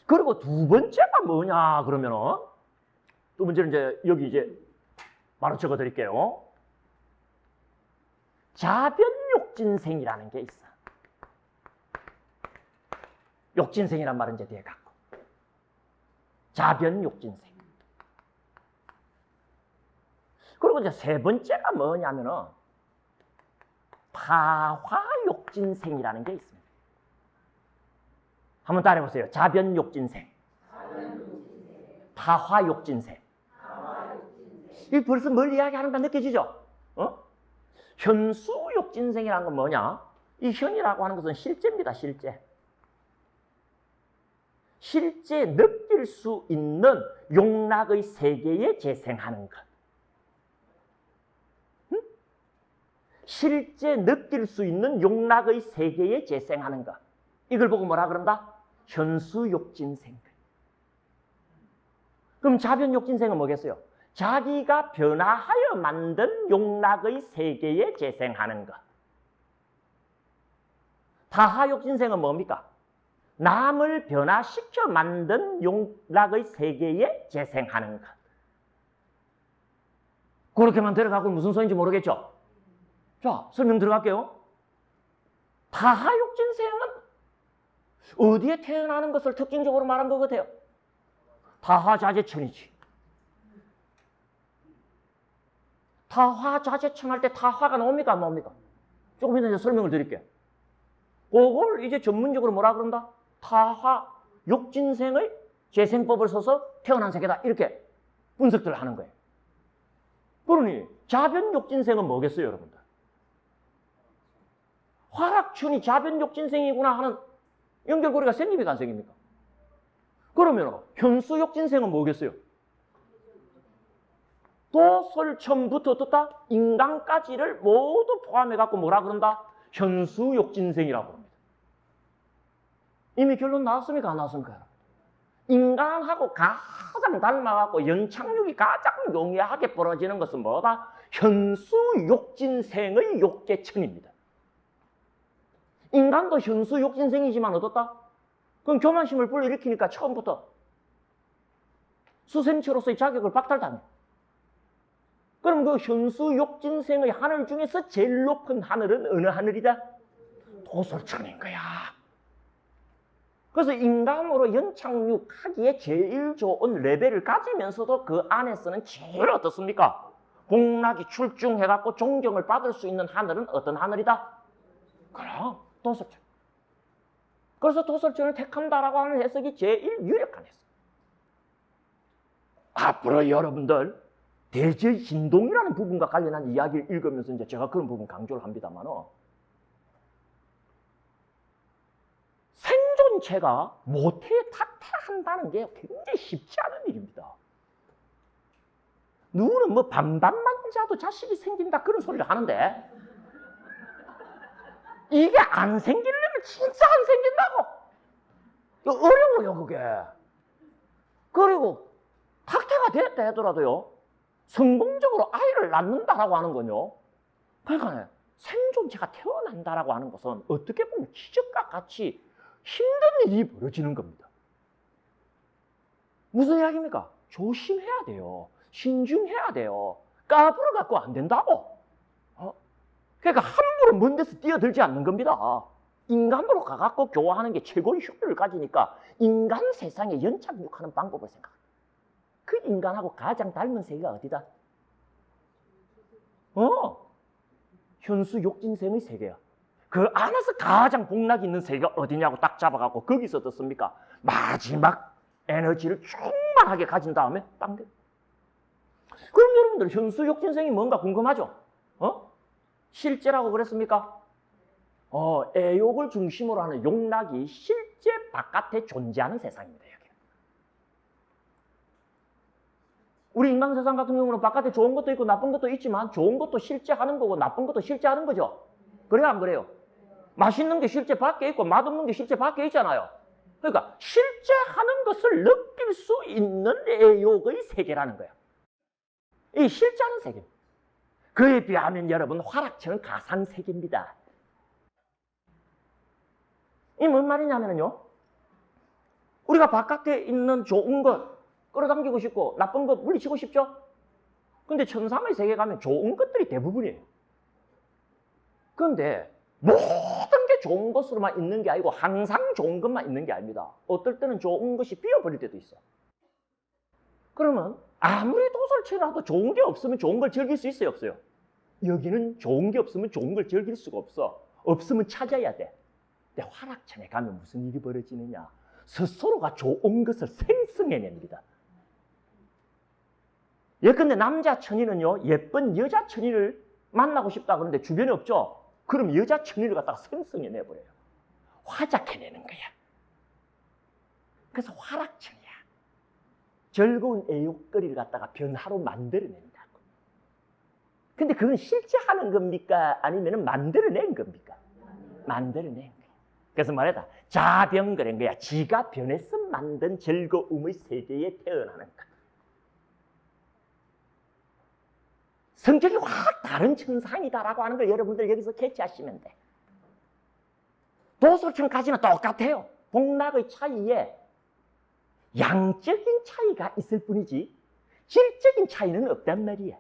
그리고 두 번째가 뭐냐 그러면은 두 번째는 이제 여기 이제 바로 적어 드릴게요. 자변욕진생이라는 게 있어. 욕진생이란 말은 이제 뒤에 갖고. 자변욕진생. 그리고 이제 세 번째가 뭐냐면은 파화욕진생이라는 게 있습니다. 한번 따라해보세요. 자변욕진생, 파화욕진생. 이 벌써 뭘 이야기하는 거 느껴지죠? 현수욕진생이라는 건 뭐냐? 이 현이라고 하는 것은 실제입니다. 실제. 실제 느낄 수 있는 용락의 세계에 재생하는 것. 실제 느낄 수 있는 용락의 세계에 재생하는 것. 이걸 보고 뭐라 그런다? 현수욕진생. 그럼 자변욕진생은 뭐겠어요? 자기가 변화하여 만든 용락의 세계에 재생하는 것. 다하욕진생은 뭡니까? 남을 변화시켜 만든 용락의 세계에 재생하는 것. 그렇게만 들어가고 무슨 소리인지 모르겠죠? 자, 설명 들어갈게요. 다하욕진생은 어디에 태어나는 것을 특징적으로 말한 것 같아요? 다화자재천이지. 다화자재천 할 때 다화가 나옵니까? 안 나옵니까? 조금 이따 이제 설명을 드릴게요. 그걸 이제 전문적으로 뭐라 그런다? 다화욕진생의 재생법을 써서 태어난 세계다. 이렇게 분석들을 하는 거예요. 그러니 자변욕진생은 뭐겠어요, 여러분들? 화락천이 자변욕진생이구나 하는 연결고리가 생깁니까? 안 생깁니까? 그러면 현수욕진생은 뭐겠어요? 도솔천부터 어떻다? 인간까지를 모두 포함해갖고 뭐라 그런다? 현수욕진생이라고 합니다. 이미 결론 나왔습니까? 안 나왔습니까? 인간하고 가장 닮아갖고 연착륙이 가장 용이하게 벌어지는 것은 뭐다? 현수욕진생의 욕계천입니다. 인간도 현수욕진생이지만 어떻다? 그럼 교만심을 불러일으키니까 처음부터 수생체로서의 자격을 박탈당해. 그럼 그 현수욕진생의 하늘 중에서 제일 높은 하늘은 어느 하늘이다? 도솔천인 거야. 그래서 인간으로 연착륙하기에 제일 좋은 레벨을 가지면서도 그 안에서는 제일 어떻습니까? 복락이 출중해갖고 존경을 받을 수 있는 하늘은 어떤 하늘이다? 그럼 도솔천. 그래서 도솔천을 택한다라고 하는 해석이 제일 유력한 해석. 앞으로 여러분들 대제신동이라는 부분과 관련한 이야기를 읽으면서 이제 제가 그런 부분 강조를 합니다만, 생존체가 모태에 탁태한다는 게 굉장히 쉽지 않은 일입니다. 누구는 뭐 반반만 자도 자식이 생긴다 그런 소리를 하는데, 이게 안 생기려면 진짜 안 생긴다고. 어려워요, 그게. 그리고 탁태가 됐다 하더라도요, 성공적으로 아이를 낳는다라고 하는 건요, 그러니까 생존체가 태어난다라고 하는 것은 어떻게 보면 기적과 같이 힘든 일이 벌어지는 겁니다. 무슨 이야기입니까? 조심해야 돼요. 신중해야 돼요. 까불어 갖고 안 된다고. 그러니까 함부로 먼 데서 뛰어들지 않는 겁니다. 인간으로 가갖고 교화하는 게 최고의 효율을 가지니까 인간 세상에 연착륙하는 방법을 생각합니다. 그 인간하고 가장 닮은 세계가 어디다? 현수 욕진생의 세계야. 그 안에서 가장 복락이 있는 세계가 어디냐고 딱 잡아갖고 거기서 어떻습니까? 마지막 에너지를 충만하게 가진 다음에 당겨. 그럼 여러분들 현수 욕진생이 뭔가 궁금하죠? 실제라고 그랬습니까? 애욕을 중심으로 하는 욕락이 실제 바깥에 존재하는 세상입니다. 여기. 우리 인간 세상 같은 경우는 바깥에 좋은 것도 있고 나쁜 것도 있지만 좋은 것도 실제 하는 거고 나쁜 것도 실제 하는 거죠. 그래요, 안 그래요? 맛있는 게 실제 밖에 있고 맛없는 게 실제 밖에 있잖아요. 그러니까 실제 하는 것을 느낄 수 있는 애욕의 세계라는 거예요. 이 실제 하는 세계. 그에 비하면 여러분 화락처는 가상세계입니다. 이 뭔 말이냐면요, 우리가 바깥에 있는 좋은 것 끌어당기고 싶고 나쁜 것 물리치고 싶죠? 근데 천상의 세계 가면 좋은 것들이 대부분이에요. 그런데 모든 게 좋은 것으로만 있는 게 아니고 항상 좋은 것만 있는 게 아닙니다. 어떨 때는 좋은 것이 비어버릴 때도 있어. 그러면 아무리 도설체라도 좋은 게 없으면 좋은 걸 즐길 수 있어요, 없어요? 여기는 좋은 게 없으면 좋은 걸 즐길 수가 없어. 없으면 찾아야 돼. 근데 화락천에 가면 무슨 일이 벌어지느냐? 스스로가 좋은 것을 생성해냅니다. 예컨대 남자 천인은요, 예쁜 여자 천인을 만나고 싶다 그러는데 주변에 없죠? 그럼 여자 천인을 갖다가 생성해내버려요. 화작해내는 거야. 그래서 화락천이야. 즐거운 애욕거리를 갖다가 변화로 만들어낸다고. 근데 그건 실제 하는 겁니까? 아니면 만들어낸 겁니까? 만들어낸 거야. 그래서 말하다 자병그란 거야. 지가 변해서 만든 즐거움의 세계에 태어나는 거야. 성격이 확 다른 천상이다라고 하는 걸 여러분들 여기서 캐치하시면 돼. 도솔천까지는 똑같아요. 복락의 차이에 양적인 차이가 있을 뿐이지 질적인 차이는 없단 말이야.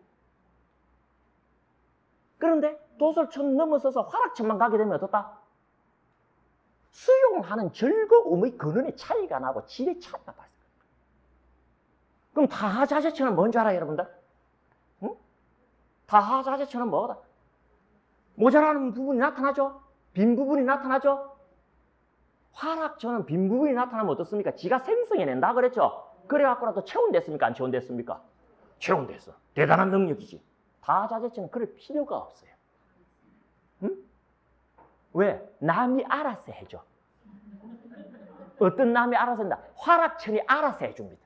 그런데 도솔천 넘어서서 화락천만 가게 되면 어떻다? 수용하는 즐거움의 근원의 차이가 나고 질의 차이가 발생합니다. 그럼 다하자재천은 뭔지 알아요, 여러분들? 응? 다하자재천은 뭐다? 모자라는 부분이 나타나죠? 빈 부분이 나타나죠? 화락천은 빈 부분이 나타나면 어떻습니까? 지가 생성해낸다 그랬죠? 그래갖고라도 체온됐습니까? 안 체온됐습니까? 체온됐어. 대단한 능력이지. 다자재천은 그럴 필요가 없어요. 응? 왜? 남이 알아서 해줘. 어떤 남이 알아서 한다? 화락천이 알아서 해줍니다.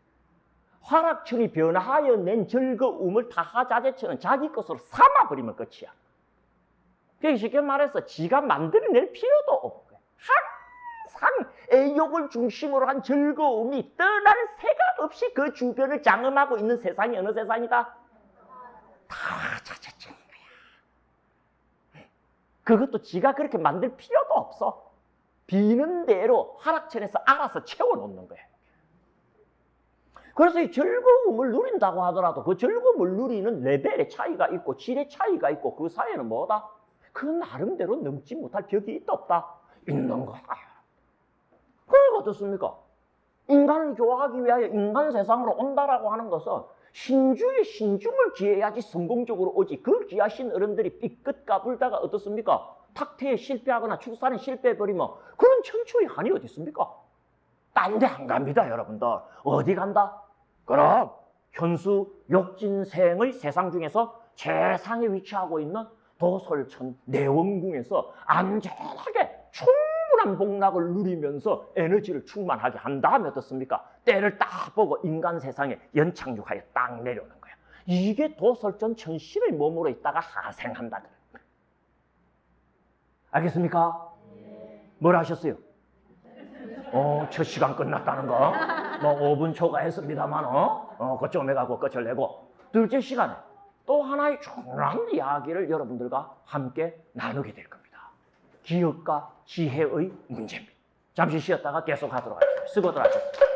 화락천이 변화하여 낸 즐거움을 다자재천은 자기 것으로 삼아버리면 끝이야. 그게 쉽게 말해서 지가 만들어낼 필요도 없고 항상 애욕을 중심으로 한 즐거움이 떠날 새가 없이 그 주변을 장엄하고 있는 세상이 어느 세상이다? 다자재천인 거야. 그것도 지가 그렇게 만들 필요도 없어. 비는 대로 화락천에서 알아서 채워놓는 거야. 그래서 이 즐거움을 누린다고 하더라도 그 즐거움을 누리는 레벨의 차이가 있고 질의 차이가 있고 그 사이에는 뭐다? 그 나름대로 넘지 못할 벽이 있다 없다? 있는 거야. 그러니까 어떻습니까? 인간을 교화하기 위하여 인간 세상으로 온다라고 하는 것은 신주의 신중을 기해야지 성공적으로 오지. 그 귀하신 어른들이 삐끗 까불다가 어떻습니까? 탁태에 실패하거나 출산에 실패해버리면 그런 천추의 한이 어디 있습니까? 딴 데 안 갑니다, 여러분들. 어디 간다? 그럼 현수 욕진생의 세상 중에서 최상에 위치하고 있는 도솔천 내원궁에서 안전하게 충분한 복락을 누리면서 에너지를 충만하게 한 다음에 어떻습니까? 때를 딱 보고 인간 세상에 연착륙하여 딱 내려오는 거예요. 이게 도솔천 천신의 몸으로 있다가 하생한다는 거예요. 알겠습니까? 뭘 하셨어요? 첫 시간 끝났다는 거. 뭐 5분 초과했습니다만, 그쯤 해가고 끝을 내고, 둘째 시간에 또 하나의 중요한 이야기를 여러분들과 함께 나누게 될 겁니다. 기억과 지혜의 문제입니다. 잠시 쉬었다가 계속 하도록 하겠습니다. 수고들 하셨습니다.